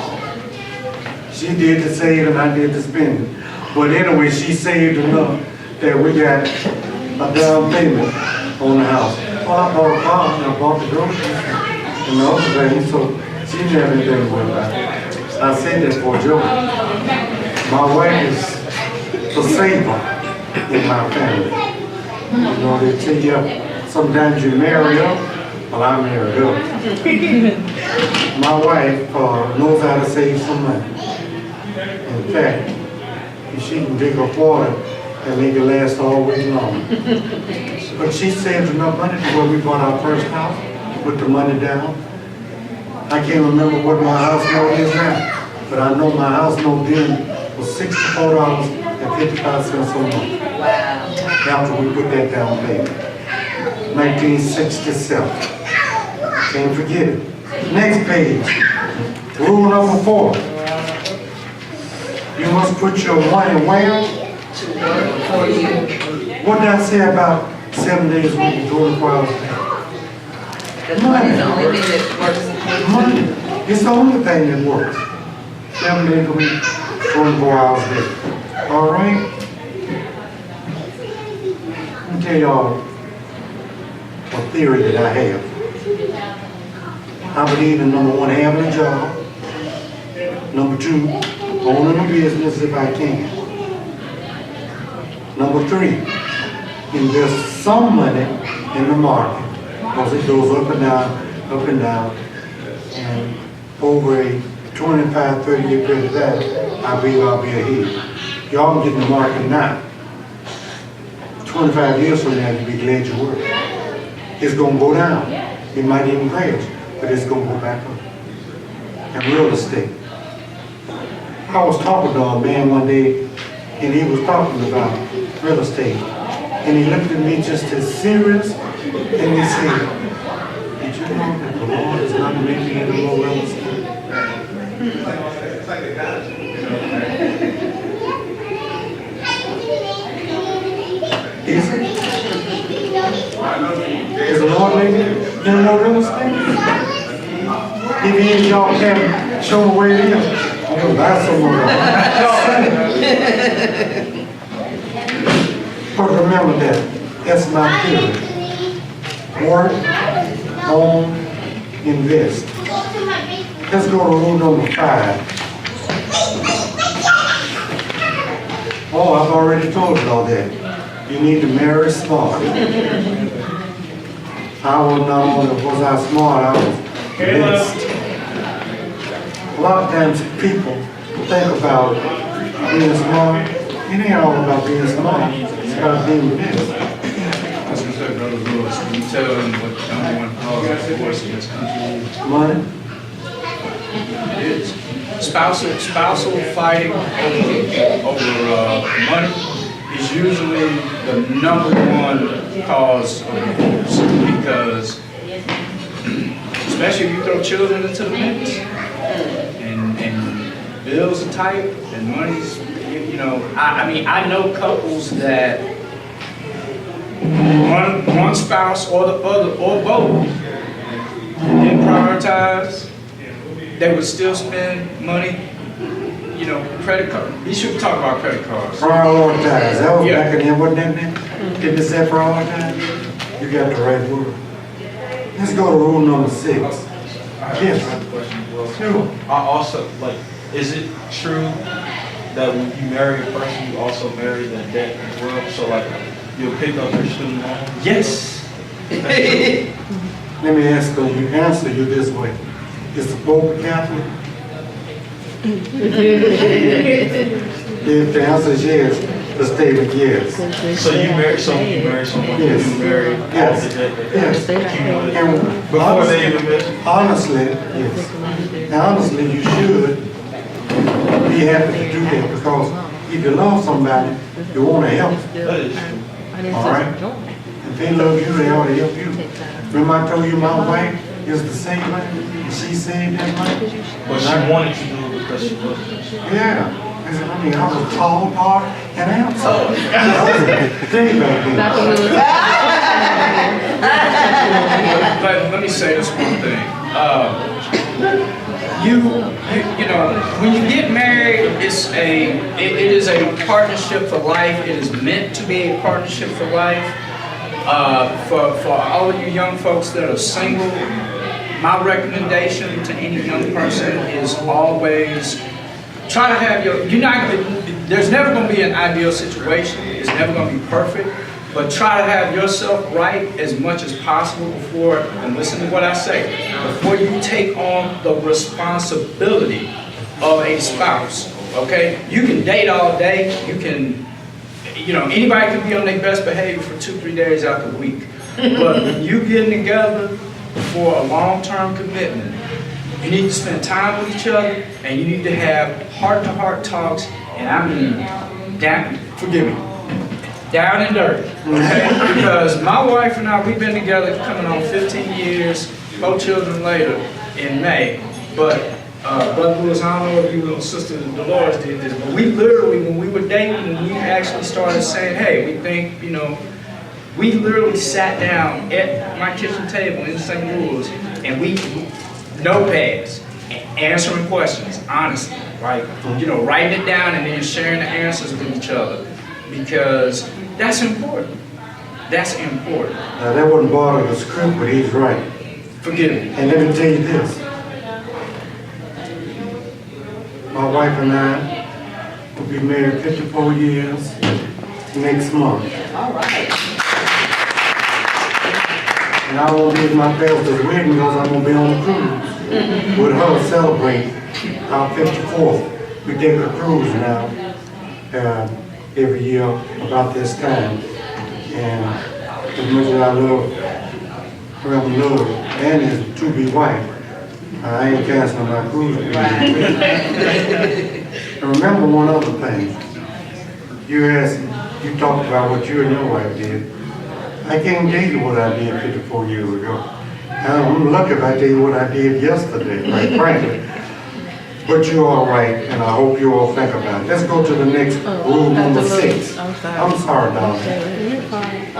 She did the saving, I did the spending. But anyway, she saved enough that we got a down payment on the house. Well, I bought a car and I bought the groceries. And the other thing, so she didn't have anything to worry about. I said that for a joke. My wife is the saver in my family. You know, they tell you, sometimes you marry up. Well, I married up. My wife knows how to save some money. In fact, she can dig up water and make it last all week long. But she saved enough money to where we bought our first house, put the money down. I can't remember what my house note is now, but I know my house note then was $64.55 a month. Wow. After we put that down payment. 1967. Can't forget it. Next page. Rule number 4. You must put your money where? To work for you. What did I say about 7 days a week, 24 hours a day? The money is the only thing that works. Money. It's the only thing that works. 7 days a week, 24 hours a day. All right? Let me tell y'all a theory that I have. I believe in number 1, having a job. Number 2, owning a business if I can. Number 3, invest some money in the market because it goes up and down, and over a 25, 30-year period of time, I believe I'll be ahead. Y'all can get in the market now. 25 years from now, you'll be glad you were. It's going to go down. It might even crash, but it's going to go back up. And real estate. I was talking to a man one day, and he was talking about real estate. And he looked at me just as serious, and he said, did you know that the Lord is not making any more real estate? Is it? Is the Lord making any more real estate? If any of y'all can show me where it is, I'm buy some more. But remember that, that's my theory. Work, own, invest. Let's go to rule number 5. Oh, I've already told you all that. You need to marry smart. I was not only was I smart, I was blessed. A lot of times people think about being smart. It ain't all about being smart. It's about being blessed. I was going to say, Brother Lewis, can you tell them what the number one cause of divorce in this country is? Money. It is. Spousal fighting over money is usually the number one cause of divorce, because especially if you throw children into the mix and bills are tight and money's, you know, I mean, I know couples that one spouse or the other or both didn't prioritize. They would still spend money, you know, credit card. You should talk about credit cards. Prioritize. That was Yeah. back in there, wasn't that then? Didn't it say prioritize? You got the right word. Let's go to rule number 6. I have Yes. a question as well. Sure. I also, like, is it true that when you marry a person, you also marry the debt as well? So, like, you'll pick up your student loan? Yes. Let me answer you this way. Is the Pope a Catholic? If the answer is yes, the statement yes. So you marry someone, Yes. you marry all Yes. the debt that Yes. accumulated And before they even met you? honestly, yes. And honestly, you should be happy to do that, because if you love somebody, you want to help them. That is true. All right? If they love you, they ought to help you. Remember I told you my wife is the same way, and she saved that money? But she wanted to do it because she loved you. Yeah. I mean, I was tall, dark, and handsome. Think about it. Dr. Lewis. But let me say this one thing. You know, when you get married, it is a partnership for life. It is meant to be a partnership for life. For all of you young folks that are single, My recommendation to any young person is always try to have there's never going to be an ideal situation. It's never going to be perfect. But try to have yourself right as much as possible before, and listen to what I say, before you take on the responsibility of a spouse, okay? You can date all day, anybody can be on their best behavior for 2-3 days out the week. But when you getting together for a long-term commitment, you need to spend time with each other, and you need to have heart-to-heart talks, and I mean, down and dirty, okay? Because my wife and I, we've been together coming on 15 years, 4 children later in May. But Brother Lewis, I don't know if you and Sister Dolores did this, but we literally, when we were dating, when we actually started saying, hey, we think, we literally sat down at my kitchen table in St. Louis, and we, notepads, answering questions, honestly, right? Writing it down and then sharing the answers with each other. Because that's important. That's important. Now that wasn't part of the script, but he's right. Forgive me. And let me tell you this. My wife and I will be married 54 years next month. All right. And I won't be at my pastor's wedding because I'm going to be on a cruise with her celebrating our 54th. We take a cruise now. Every year about this time, and as much as I love Reverend Love and his to-be wife, I ain't canceling my cruise. And remember one other thing. You talked about what you and your wife did. I can't tell you what I did 54 years ago. I'm lucky if I tell you what I did yesterday, right, frankly. But you're all right, and I hope you all think about it. Let's go to the next rule number 6. I'm sorry, darling. You're fine.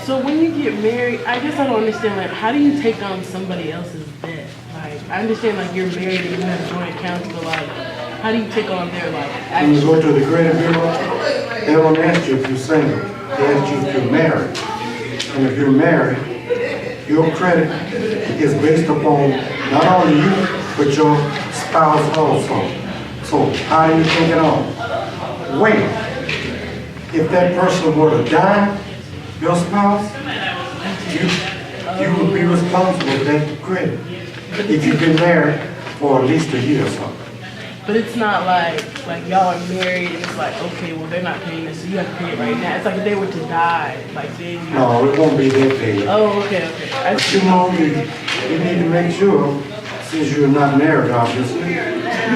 So when you get married, I guess I don't understand, how do you take on somebody else's debt? I understand, you're married and you have joint accounts, but, how do you take on their, When you go to the credit bureau, they don't ask you if you're single. They ask you if you're married. And if you're married, your credit is based upon not only you, but your spouse also. So how do you take it on? Wait, if that person were to die, your spouse, you would be responsible for that credit. If you've been married for at least a year or so. But it's not like y'all are married and it's okay, well they're not paying this, so you have to pay it right now. It's if they were to die, then you... No, it won't be that big. Oh, okay. But you need to make sure, since you're not married, obviously,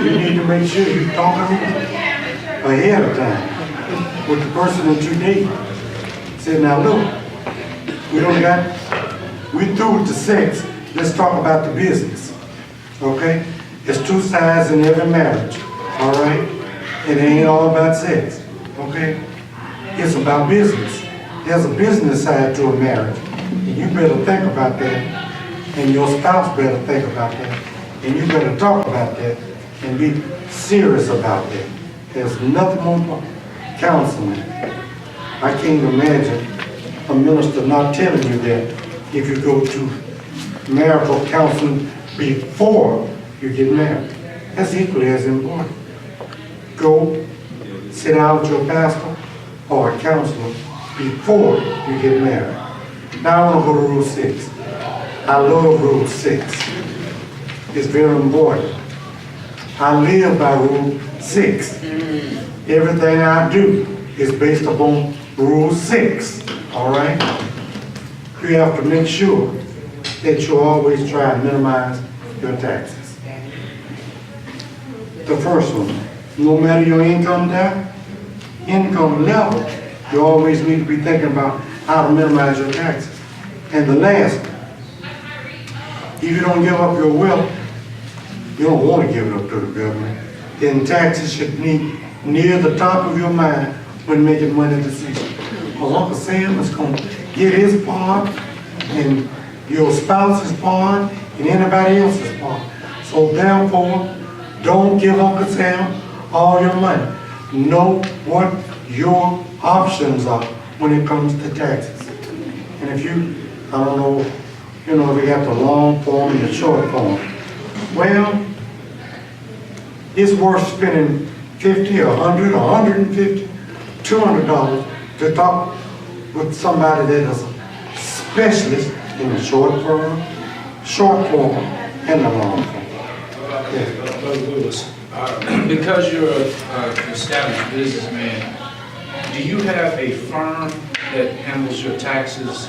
you need to make sure you talk ahead of time with the person that you date. Say, now look, we're through with the sex, let's talk about the business, okay? There's 2 sides in every marriage, all right? It ain't all about sex, okay? It's about business. There's a business side to a marriage, and you better think about that, and your spouse better think about that, and you better talk about that, and be serious about that. There's nothing more counseling. I can't imagine a minister not telling you that if you go to marital counseling before you get married. That's equally as important. Go sit down with your pastor or a counselor before you get married. Now I want to go to Rule 6. I love Rule 6. It's very important. I live by Rule 6. Everything I do is based upon Rule 6. All right? You have to make sure that you always try and minimize your taxes. The first one, no matter your income level, you always need to be thinking about how to minimize your taxes. And the last one, if you don't give up your wealth, you don't want to give it up to the government, then taxes should be near the top of your mind when making money decisions. Well, Uncle Sam is going to get his part, and your spouse's part, and anybody else's part. So therefore, don't give Uncle Sam all your money. Know what your options are when it comes to taxes. And if you, I don't know You know, they got the long form and the short form. Well, it's worth spending $50 or $100 or $150, $200 to talk with somebody that is a specialist in the short form, and the long form. Brother Lewis, because you're an established businessman, do you have a firm that handles your taxes?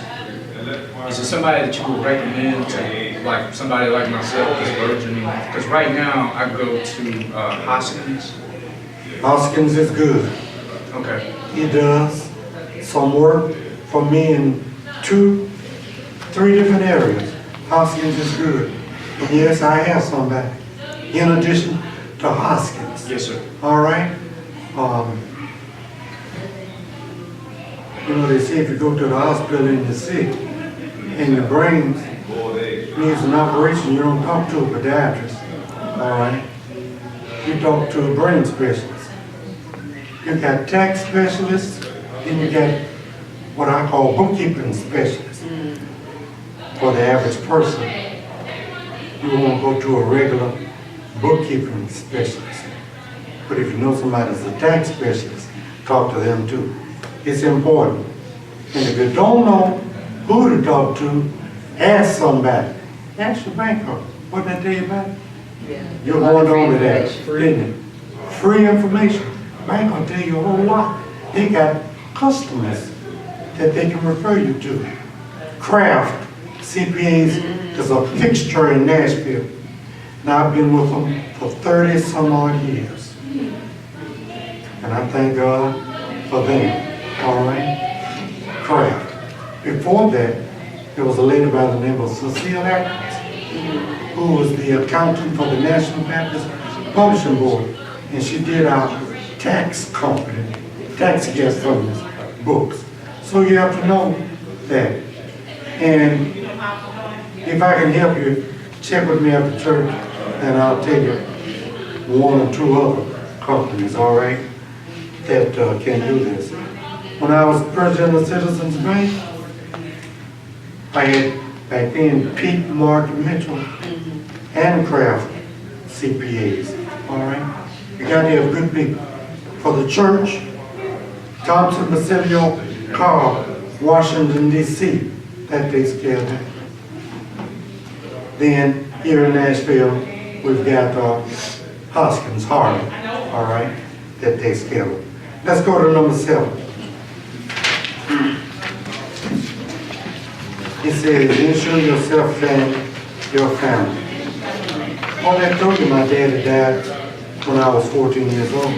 Is it somebody that you would recommend to, like somebody like myself that's burgeoning? Because right now I go to Hoskins. Hoskins is good. Okay. He does some work for me in 2, 3 different areas. Hoskins is good. And yes, I have somebody in addition to Hoskins. Yes, sir. All right? You know, they say if you go to the hospital and you're sick and your brain needs an operation, you don't talk to a podiatrist. All right? You talk to a brain specialist. You got tax specialists, and you got what I call bookkeeping specialists. For the average person, you won't go to a regular bookkeeping specialist. But if you know somebody's a tax specialist, talk to them too. It's important. And if you don't know who to talk to, ask somebody. Ask your banker. What did I tell you about it? Yeah. You're going over that, didn't it? Free information. Bank will tell you a whole lot. They got customers that they can refer you to. Kraft CPAs is a fixture in Nashville. Now I've been with them for 30 some odd years. And I thank God for them. All right? Kraft. Before that, there was a lady by the name of Cecile Atkins, who was the accountant for the National Baptist Publishing Board. And she did our tax company, tax guest books. So you have to know that. And if I can help you, check with me after church, and I'll tell you 1 or 2 other companies, all right, that can do this. When I was president of Citizens Bank, I had back then Pete, Mark, and Mitchell, and Kraft CPAs, all right? You got to have good people. For the church, Thompson, Basilio, Carl, Washington, D.C., that takes care of that. Then, here in Nashville, we've got Hoskins, Harley, all right, that takes care of it. Let's go to number 7. It says, insure yourself and your family. All I told you, my daddy died when I was 14 years old.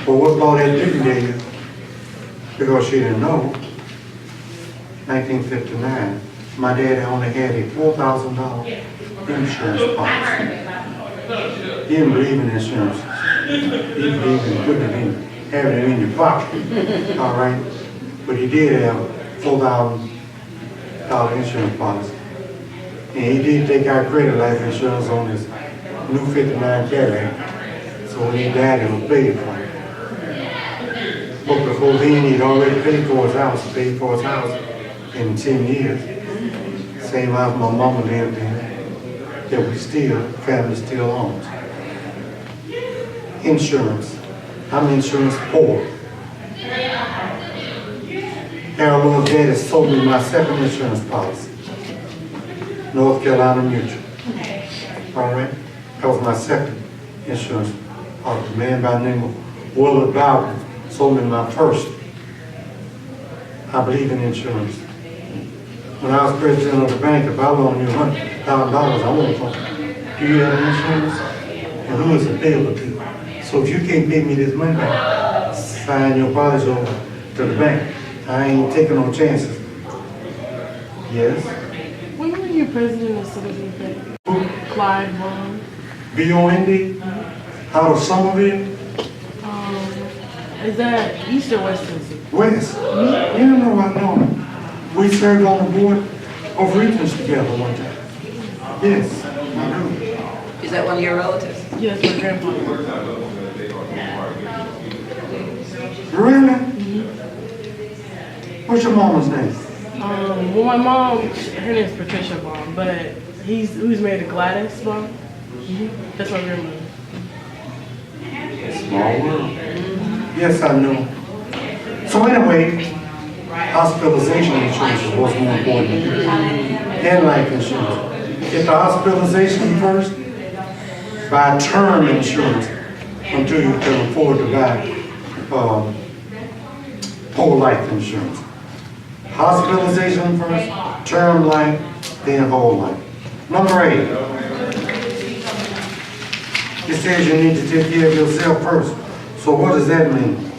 But what brought that didn't get you? Because she didn't know. 1959, my daddy only had a $4,000 insurance policy. He didn't believe in insurance. He believed in putting it in, having it in your pocket. All right? But he did have $4,000 insurance policy. And he did take out credit life insurance on his new 59 Cadillac. So when he died, it was paid for. But before then, he'd already paid for his house. He paid for his house in 10 years. Same house my mama lived in, that we still, family still owns. Insurance. I'm insurance poor. Harold Lord's daddy sold me my second insurance policy. North Carolina Mutual. All right? That was my second insurance policy. A man by the name of Willard Bowden sold me my first. I believe in insurance. When I was president of the bank, if I loaned you $100,000, I won't talk. Do you have insurance? And who is it payable to? So if you can't pay me this money back, sign your policy over to the bank. I ain't taking no chances. Yes? When were you president of Citizens Bank? Clyde Bond. B-O-N-D? Out of Somerville? Is that East or West Tennessee? West. You know I know. We served on the board of regents together one time. Yes, I do. Is that one of your relatives? Yes, my grandpa. Really? What's your mama's name? well, my mom, her name's Patricia Baum, but who's married to Gladys Baum. That's my grandmother. Small world. Yes, I know. So anyway, hospitalization insurance is what's more important. And life insurance. Get the hospitalization first, buy term insurance until you can afford to buy whole life insurance. Hospitalization first, term life, then whole life. Number 8. It says you need to take care of yourself first. So what does that mean?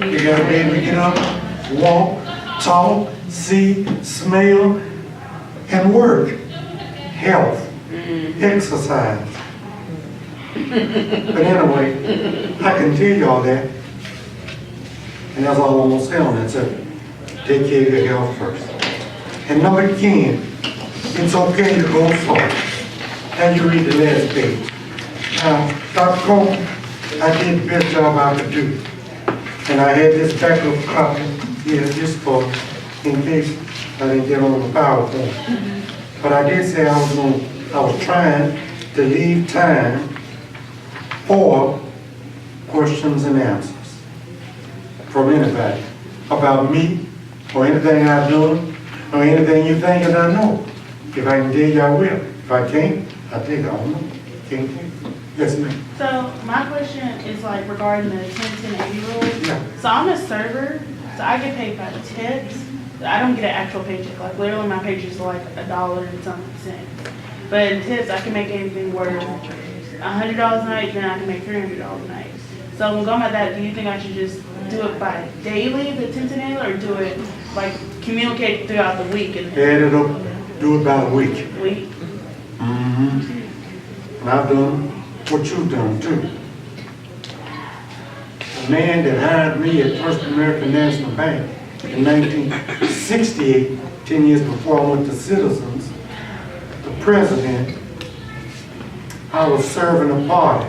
You gotta be able to get up, walk, talk, see, smell, and work. Health, exercise. But anyway, I can tell you all that. And that's all I'm gonna say on that subject. Take care of your health first. And number 10, it's okay to go slow. And you read the last page. Now, Dr. Coleman, I did the best job I could do. And I had this backup copy here, just for, in case I didn't get on the PowerPoint. But I did say I was trying to leave time for questions and answers from anybody about me, or anything I've done, or anything you think that I know. If I can tell you, I will. If I can't, I tell you, I don't know. Can't tell you. Yes, ma'am. So my question is like regarding the 10-10-80 rule. Yeah. So I'm a server, so I get paid by tips. I don't get an actual paycheck. Like literally my paycheck is like $1 and something cents. But in tips, I can make anything worth $100 a night, then I can make $300 a night. So when going by that, do you think I should just do it by daily, the 10-10-80, or do it like communicate throughout the week and Add it up, do it by the week. week? And I've done what you've done too. A man that hired me at First American National Bank in 1968, 10 years before I went to Citizens, the president, I was serving a party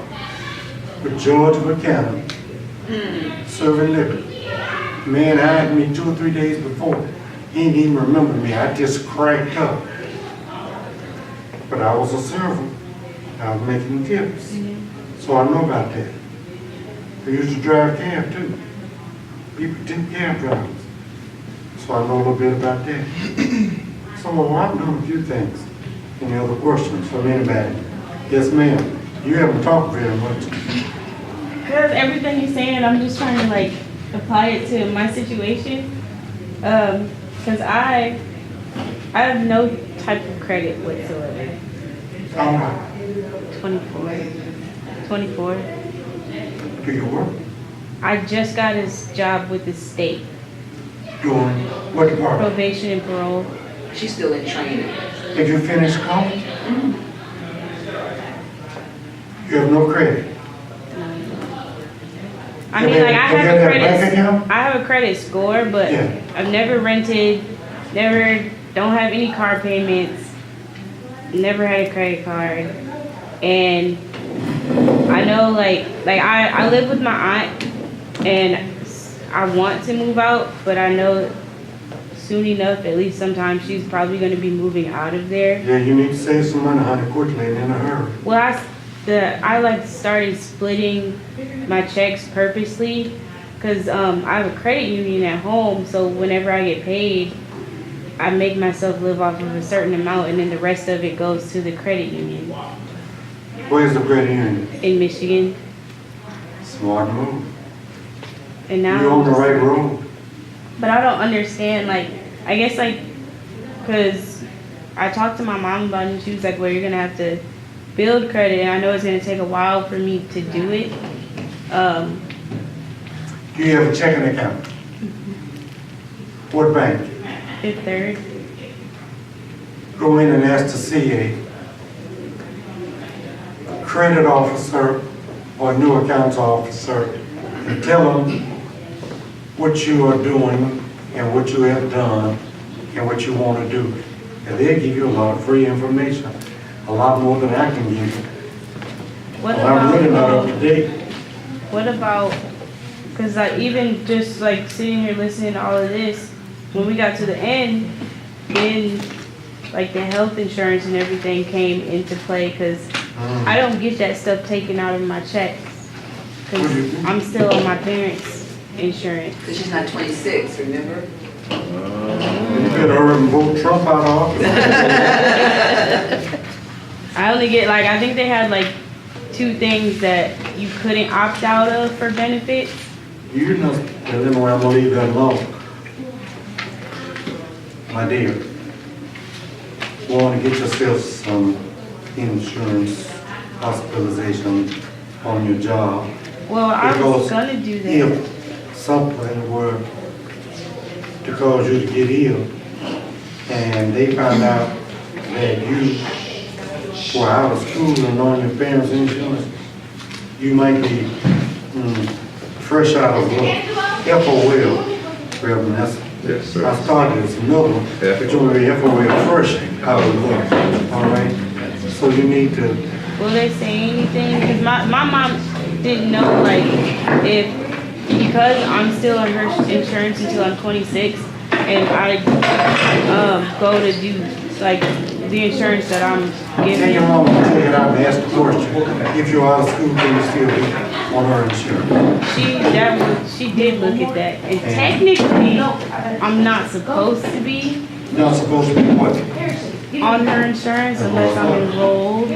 with George Buchanan, serving liquor. Man hired me 2 or 3 days before. He didn't even remember me. I just cracked up. But I was a server. I was making tips. So I know about that. I used to drive cab too. People tip cab drivers. So I know a little bit about that. So I've done a few things. Any other questions from anybody? Yes, ma'am. You haven't talked very much. Because everything you're saying, I'm just trying to like apply it to my situation. Because I have no type of credit whatsoever. All right. 24. Do you work? I just got his job with the state, Doing what department? probation and parole. She's still in training. Have you finished college? You have no credit. I mean, like I Have you have a had a bank credit, account? I have a credit score, but Yeah. I've never rented, don't have any car payments, never had a credit card, and I know like I live with my aunt, and I want to move out, but I know soon enough, at least sometime, she's probably going to be moving out of there. Yeah, you need to save some money, honey, quickly and in a hurry. Well, I like started splitting my checks purposely because I have a credit union at home, so whenever I get paid, I make myself live off of a certain amount, and then the rest of it goes to the credit union Where's the credit union? in Michigan. Smart move. And now, You're on the right road. but I don't understand, like, I guess, like, because I talked to my mom about it, and she was like, well, you're going to have to build credit, and I know it's going to take a while for me to do it. Do you have a checking account? What bank? Fifth Third. Go in and ask to see a credit officer or new accounts officer and tell them what you are doing and what you have done and what you want to do. And they'll give you a lot of free information, a lot more than I can give you. What Well, I'm really not up to about, date. what about Cause like even just like sitting here listening to all of this, when we got to the end, then like the health insurance and everything came into play. Cause I don't get that stuff taken out of my check. Cause I'm still on my parents' insurance. Because she's not 26, remember? You better hurry and vote Trump out of office. I only get like, I think they had like 2 things that you couldn't opt out of for benefits. You know, and then I'm gonna leave that alone. My dear, want to get yourself some insurance, hospitalization on your job. Well, I was gonna do that. If something were to cause you to get ill, and they found out that you were out of school and on your parents' insurance, you might be fresh out of FOL, Reverend. Yes, sir. I started as another one, but you're going to be FOL fresh out of work, all right? So you need to, Will they say anything? Because my mom didn't know, like, because I'm still on her insurance until I'm 26, and I go to do, like, the insurance that I'm and getting. your mom will take it out and ask the question, if you're out of school, can you still be on her insurance? She did look at that, and technically, I'm not supposed to be You're not supposed to be what? on her insurance unless I'm enrolled.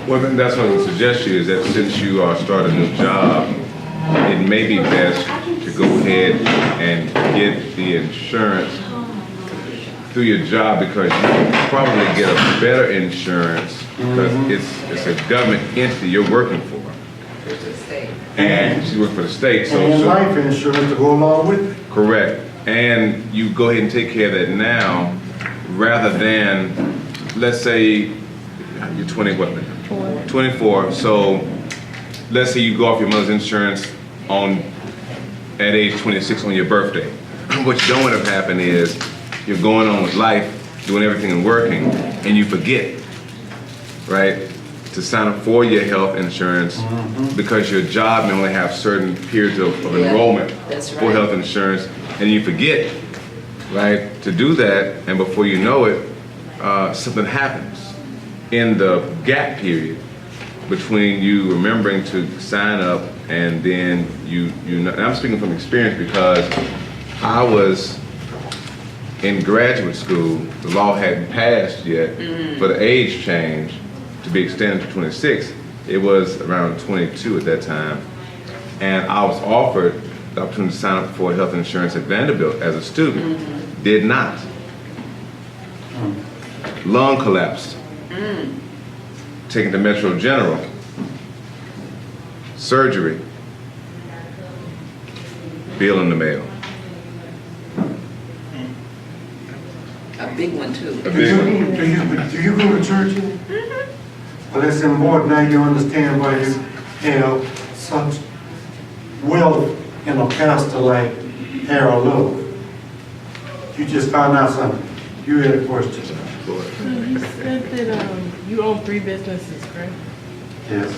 Well, then that's what I would suggest to you is that since you are starting a new job, it may be best to go ahead and get the insurance through your job, because you can probably get a better insurance because it's a government entity you're working for. And she's working for the state. And life insurance to go along with it. Correct. And you go ahead and take care of that now, rather than, let's say, you're 20, what? 24. So let's say you go off your mother's insurance at age 26 on your birthday. What you don't want to happen is you're going on with life, doing everything and working, and you forget, right, to sign up for your health insurance because your job may only have certain periods of enrollment for health insurance, and you forget, right, to do that, and before you know it, something happens in the gap period between you remembering to sign up and then you know, and I'm speaking from experience because I was in graduate school, the law hadn't passed yet for the age change to be extended to 26. It was around 22 at that time. And I was offered the opportunity to sign up for health insurance at Vanderbilt as a student. Did not. Lung collapse. Taken to Metro General. Surgery. Bill in the mail. A big one too. A big one. Do you go to church? Well, it's important now you understand why you have such wealth in a pastor like Harold Love. You just found out something. You had a question. So you said that you own 3 businesses, correct? Yes.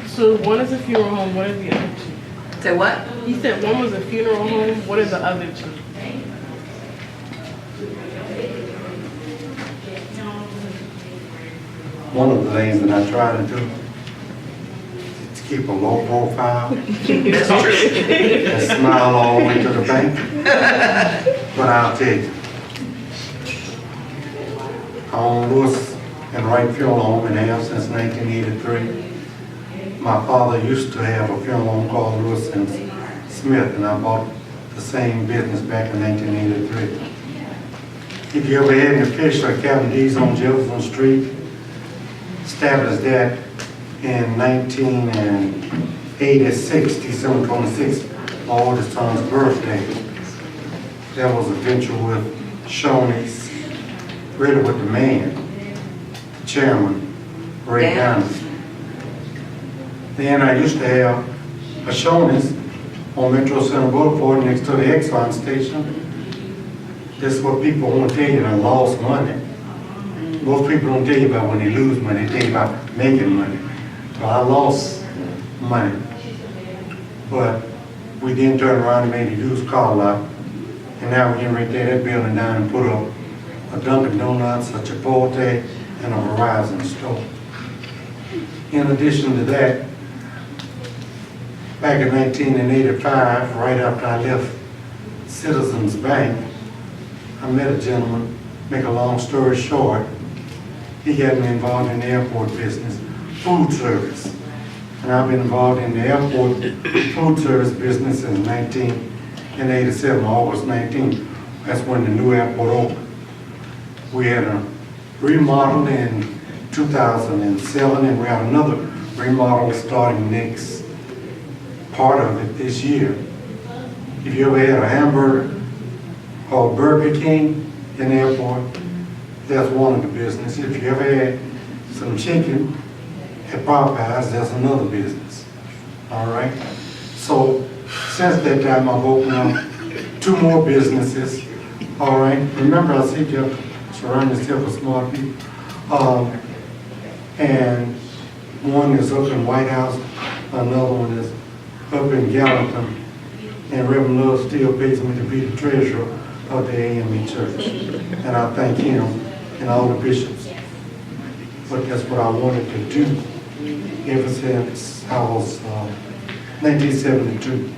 So one is a funeral home, what are the other 2? Say what? You said one was a funeral home, what are the other 2? One of the things that I try to do is to keep a low profile and smile all the way to the bank. But I'll tell you, I own Lewis and Wright Funeral Home and have since 1983. My father used to have a funeral home called Lewis and Smith, and I bought the same business back in 1983. If you ever had any fish or Captain D's on Jefferson Street, established that in 1986, December 26th, my oldest son's birthday. That was a venture with Shoney's, really with the man, the chairman, Ray Downs. Then I used to have a Shoney's on Metro Center Boulevard next to the Exxon station. This is what people won't tell you, they lost money. Most people don't tell you about when they lose money, they tell you about making money. So I lost money. but we then turned around and made a used car lot. And now we're getting ready to tear that building down and put up a Dunkin' Donuts, a Chipotle, and a Verizon store. In addition to that, back in 1985, right after I left Citizens Bank, I met a gentleman, make a long story short, he got me involved in the airport business, food service. And I've been involved in the airport food service business since 1987, August 19th. That's when the new airport opened. We had a remodel in 2007, and we have another remodel starting next part of it this year. If you ever had a hamburger or Burger King in the airport, that's one of the business. If you ever had some chicken at Popeyes, that's another business. All right? So since that time, I've opened up 2 more businesses. All right? Remember, I said you have to surround yourself with smart people. And one is up in White House, another one is up in Gallatin, and Reverend Love still pays me to be the treasurer of the AME Church. And I thank him and all the bishops. But that's what I wanted to do ever since I was 1972.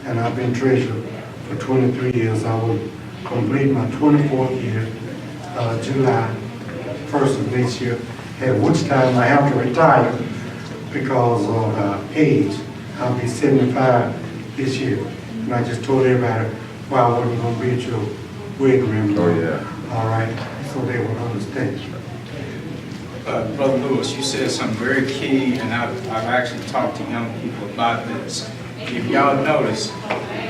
And I've been treasurer for 23 years. I will complete my 24th year, July 1st of next year, at which time I have to retire because of age. I'll be 75 this year. And I just told everybody why I wasn't going to be at your wedding room. Oh, yeah. All right, so they would understand. Brother Lewis, you said something very key, and I've actually talked to young people about this. If y'all notice,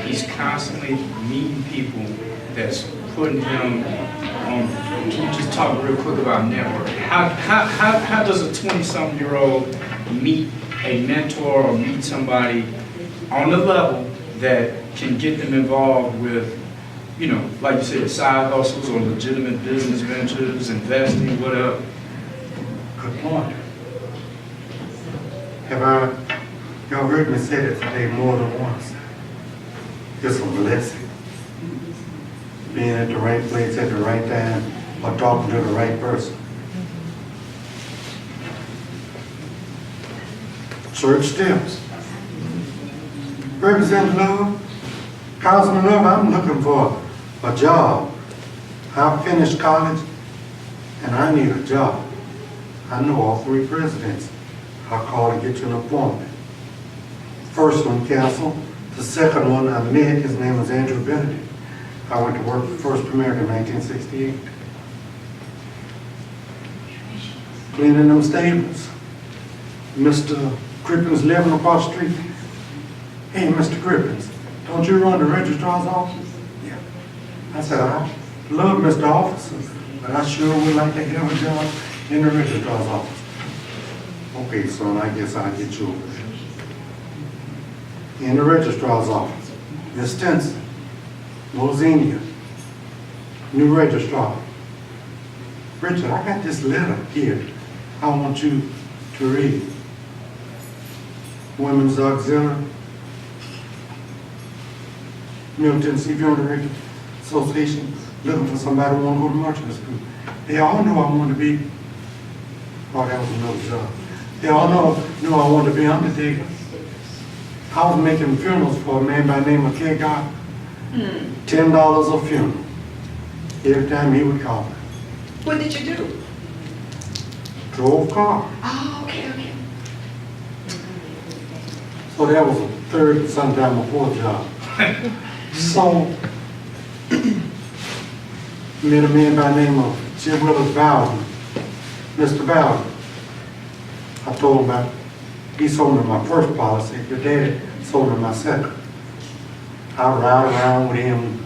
he's constantly meeting people that's putting him on. Can you just talk real quick about networking? How does a 20-something-year-old meet a mentor or meet somebody on the level that can get them involved with, you know, like you said, side hustles or legitimate business ventures, investing, whatever? Good point. Y'all heard me say that today more than once. It's a blessing. Being at the right place at the right time or talking to the right person. Church steps. Representative Love, Councilman Love, I'm looking for a job. I finished college and I need a job. I know all 3 presidents. I'll call to get you an appointment. First one canceled. The second one I met, his name was Andrew Benedict. I went to work for First American in 1968. Cleaning them stables. Mr. Crippens living across the street. Hey, Mr. Crippens, don't you run the registrar's office? Yeah. I said, I love Mr. Officer, but I sure would like to have a job in the registrar's office. Okay, son, I guess I'll get you over there. In the registrar's office, Miss Stinson, Mosenia, new registrar. Richard, I got this letter here I want you to read. Women's Auxiliary, Milton Seafaring Association, looking for somebody who want to go to merchant school. They all knew I wanted to be, oh, that was another job. They all knew I wanted to be undertaker. I was making funerals for a man by the name of K. God. $10 a funeral. Every time he would call me. What did you do? Drove car. Oh, okay. So that was a third, sometime a 4th job. So, met a man by the name of Jim Willis Bowden, Mr. Bowden. I told him about, he sold me my first policy, your daddy sold me my second. I ride around with him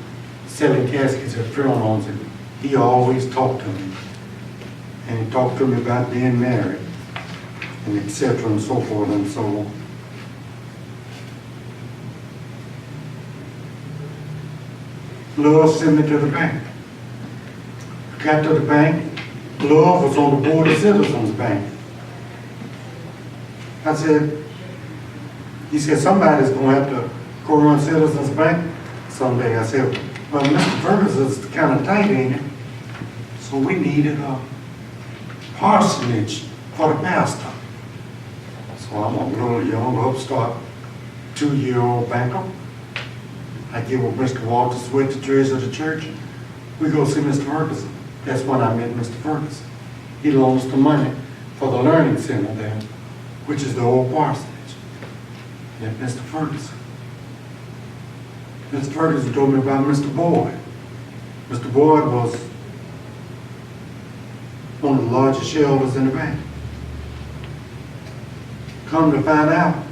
selling caskets at funerals, and he always talked to me. And he talked to me about being married, and et cetera, and so forth and so on. Love sent me to the bank. Got to the bank, Love was on the board of Citizens Bank. I said, He said, somebody's gonna have to go run Citizens Bank someday. I said, well, Mr. Ferguson's kind of tight, ain't it? So we needed a parsonage for the pastor. So I'm a little young, upstart, 2-year-old banker. I get with Mr. Walter Sweat, the treasurer of the church. We go see Mr. Ferguson. That's when I met Mr. Ferguson. He loaned us the money for the learning center there, which is the old parsonage. And Mr. Ferguson. Mr. Ferguson told me about Mr. Boyd. Mr. Boyd was one of the largest shareholders in the bank. Come to find out,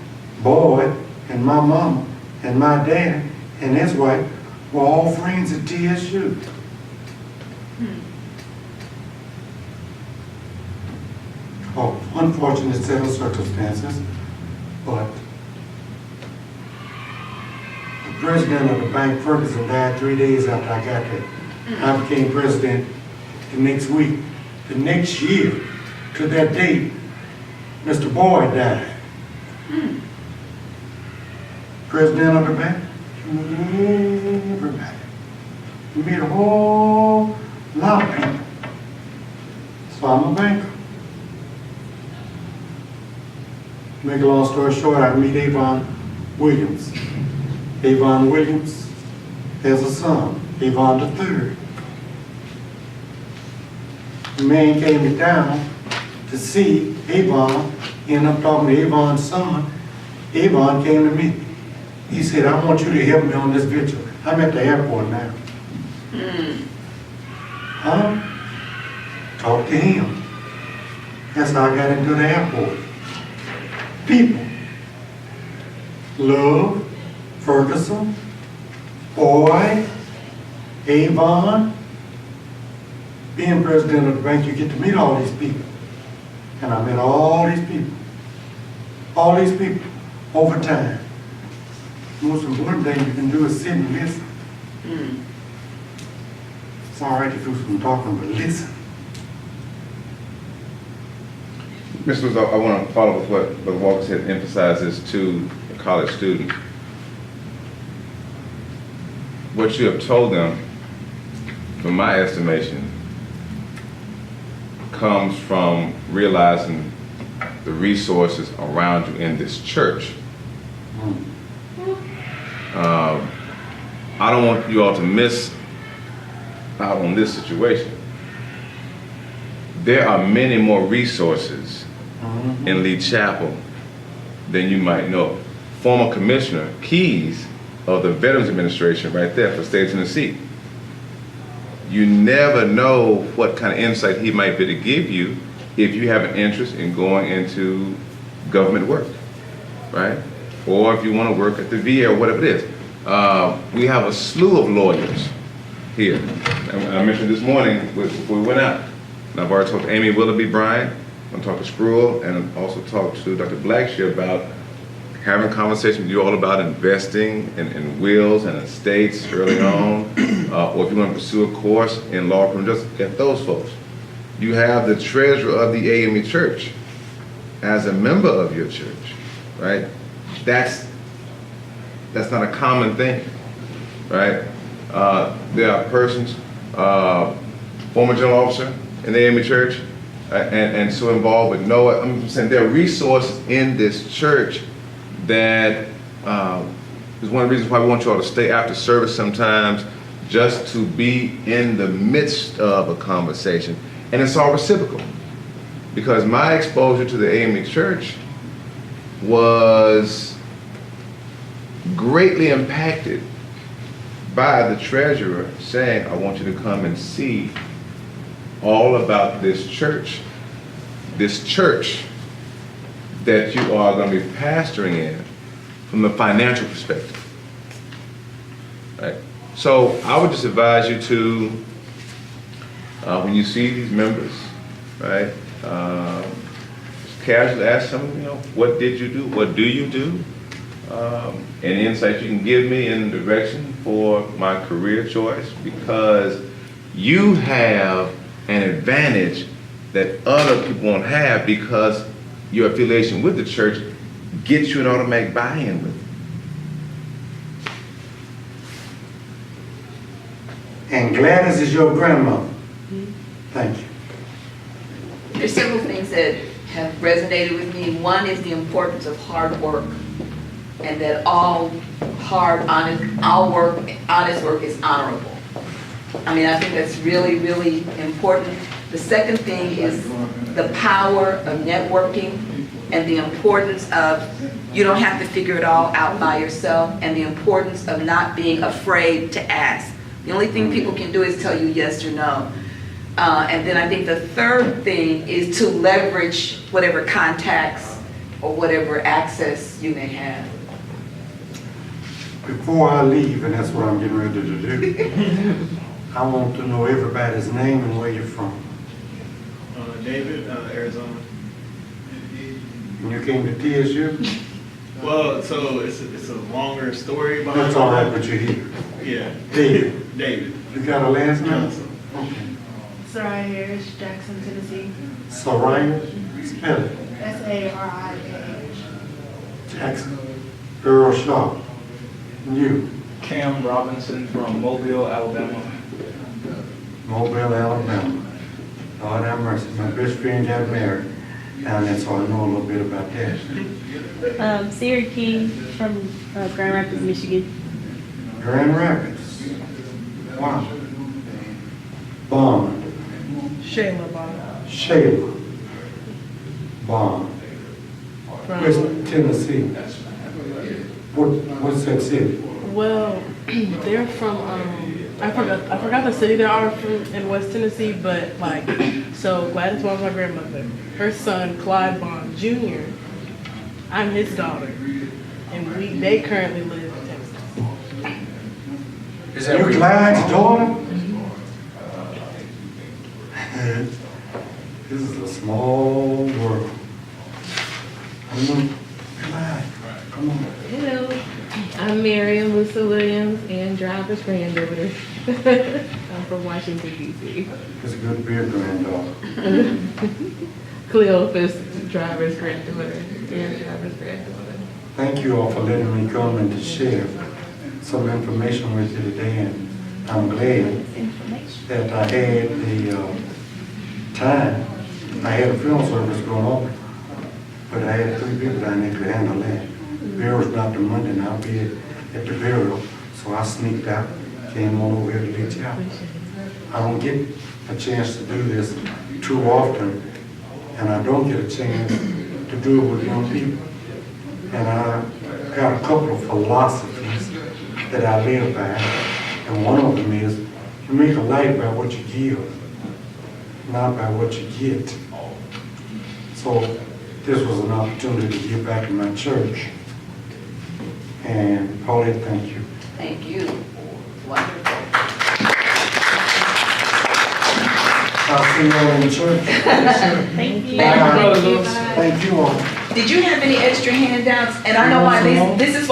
Boyd and my mama and my dad and his wife were all friends at TSU. Oh, unfortunate set of circumstances, but the president of the bank, Ferguson, died 3 days after I got there. I became president the next week. The next year, to that date, Mr. Boyd died. President of the bank, everybody. We met a whole lot of people. So I'm a banker. Make a long story short, I meet Avon Williams. Avon Williams has a son, Avon III. The man came to town to see Avon, ended up talking to Avon's son. Avon came to me. He said, I want you to help me on this venture. I'm at the airport now. Talk to him. That's how I got into the airport. People. Love, Ferguson, Boyd, Avon. Being president of the bank, you get to meet all these people. And I met all these people. All these people over time. The most important thing you can do is sit and listen. It's all right to do some talking, but listen. Mr. Lewis, I want to follow with what Brother Walker said, emphasize this to the college students. What you have told them, from my estimation, comes from realizing the resources around you in this church. I don't want you all to miss out on this situation. There are many more resources in Lee Chapel than you might know. Former Commissioner Keys of the Veterans Administration right there for State of Tennessee. You never know what kind of insight he might be to give you if you have an interest in going into government work, right? Or if you want to work at the VA or whatever it is. We have a slew of lawyers here. I mentioned this morning before we went out. And I've already talked to Amy Willoughby Bryan, I'm talking to Spruill, and also talked to Dr. Blackshear about having a conversation with you all about investing in wills and estates early on, or if you want to pursue a course in law, just get those folks. You have the treasurer of the AME Church as a member of your church, right? That's not a common thing, right? There are persons, former general officer in the AME Church, and so involved with NOAA. I'm saying there are resources in this church that is one of the reasons why we want you all to stay after service sometimes, just to be in the midst of a conversation. And it's all reciprocal. Because my exposure to the AME Church was greatly impacted by the treasurer saying, I want you to come and see all about this church that you are going to be pastoring in from a financial perspective. Right? So I would just advise you to, when you see these members, right, just casually ask them, what did you do? What do you do? Any insight you can give me in the direction for my career choice, because you have an advantage that other people won't have because your affiliation with the church get you an automatic buy-in with it. And Gladys is your grandmother. Thank you. There's several things that have resonated with me. One is the importance of hard work, and that all honest work is honorable. I mean, I think that's really, really important. The second thing is the power of networking and the importance of you don't have to figure it all out by yourself, and the importance of not being afraid to ask. The only thing people can do is tell you yes or no. And then I think the third thing is to leverage whatever contacts or whatever access you may have. Before I leave, and that's what I'm getting ready to do, I want to know everybody's name and where you're from. David, Arizona. And you came to TSU? Well, so it's a longer story behind That's all right, but you're here. Yeah. David, David. you got a last name? Johnson. Okay. Soraya Harris, Jackson, Tennessee. Soraya, spell it. SARIAH. Jackson, Earl Shaw. And you, Cam Robinson from Mobile, Alabama. Mobile, Alabama. Lord have mercy, my best friend got married down there, so I know a little bit about that. Sarah King from Grand Rapids, Michigan. Grand Rapids. Wow. Bond. Shayla Bond. Shayla. Bond. Where's Tennessee? What's that city? Well, they're from I forgot the city they are from in West Tennessee, but like, so Gladys Bond's my grandmother. Her son Clyde Bond Jr. I'm his daughter, and they currently live in Texas. Is that You where Clyde's daughter? This is a small world. Clyde, come on. Hello, I'm Miriam Musa Williams and driver's granddaughter. I'm from Washington, D.C. It's good to be a granddaughter. Cleophas, driver's granddaughter and driver's granddaughter. Thank you all for letting me come and to share some information with you today, and I'm glad that I had the time. I had a funeral service going on, but I had 3 people down there to handle that. Burial's not the Monday, and I'll be at the burial, so I sneaked out, came on over here to let you out. I don't get a chance to do this too often, and I don't get a chance to do it with young people. And I got a couple of philosophies that I live by, and one of them is you make a life by what you give, not by what you get. So this was an opportunity to give back to my church. And Paulette, thank you. Thank you. Wonderful. I'll see you all in the church. Thank you. Bye. Thank you all. Did you have any extra handouts? And I know why this is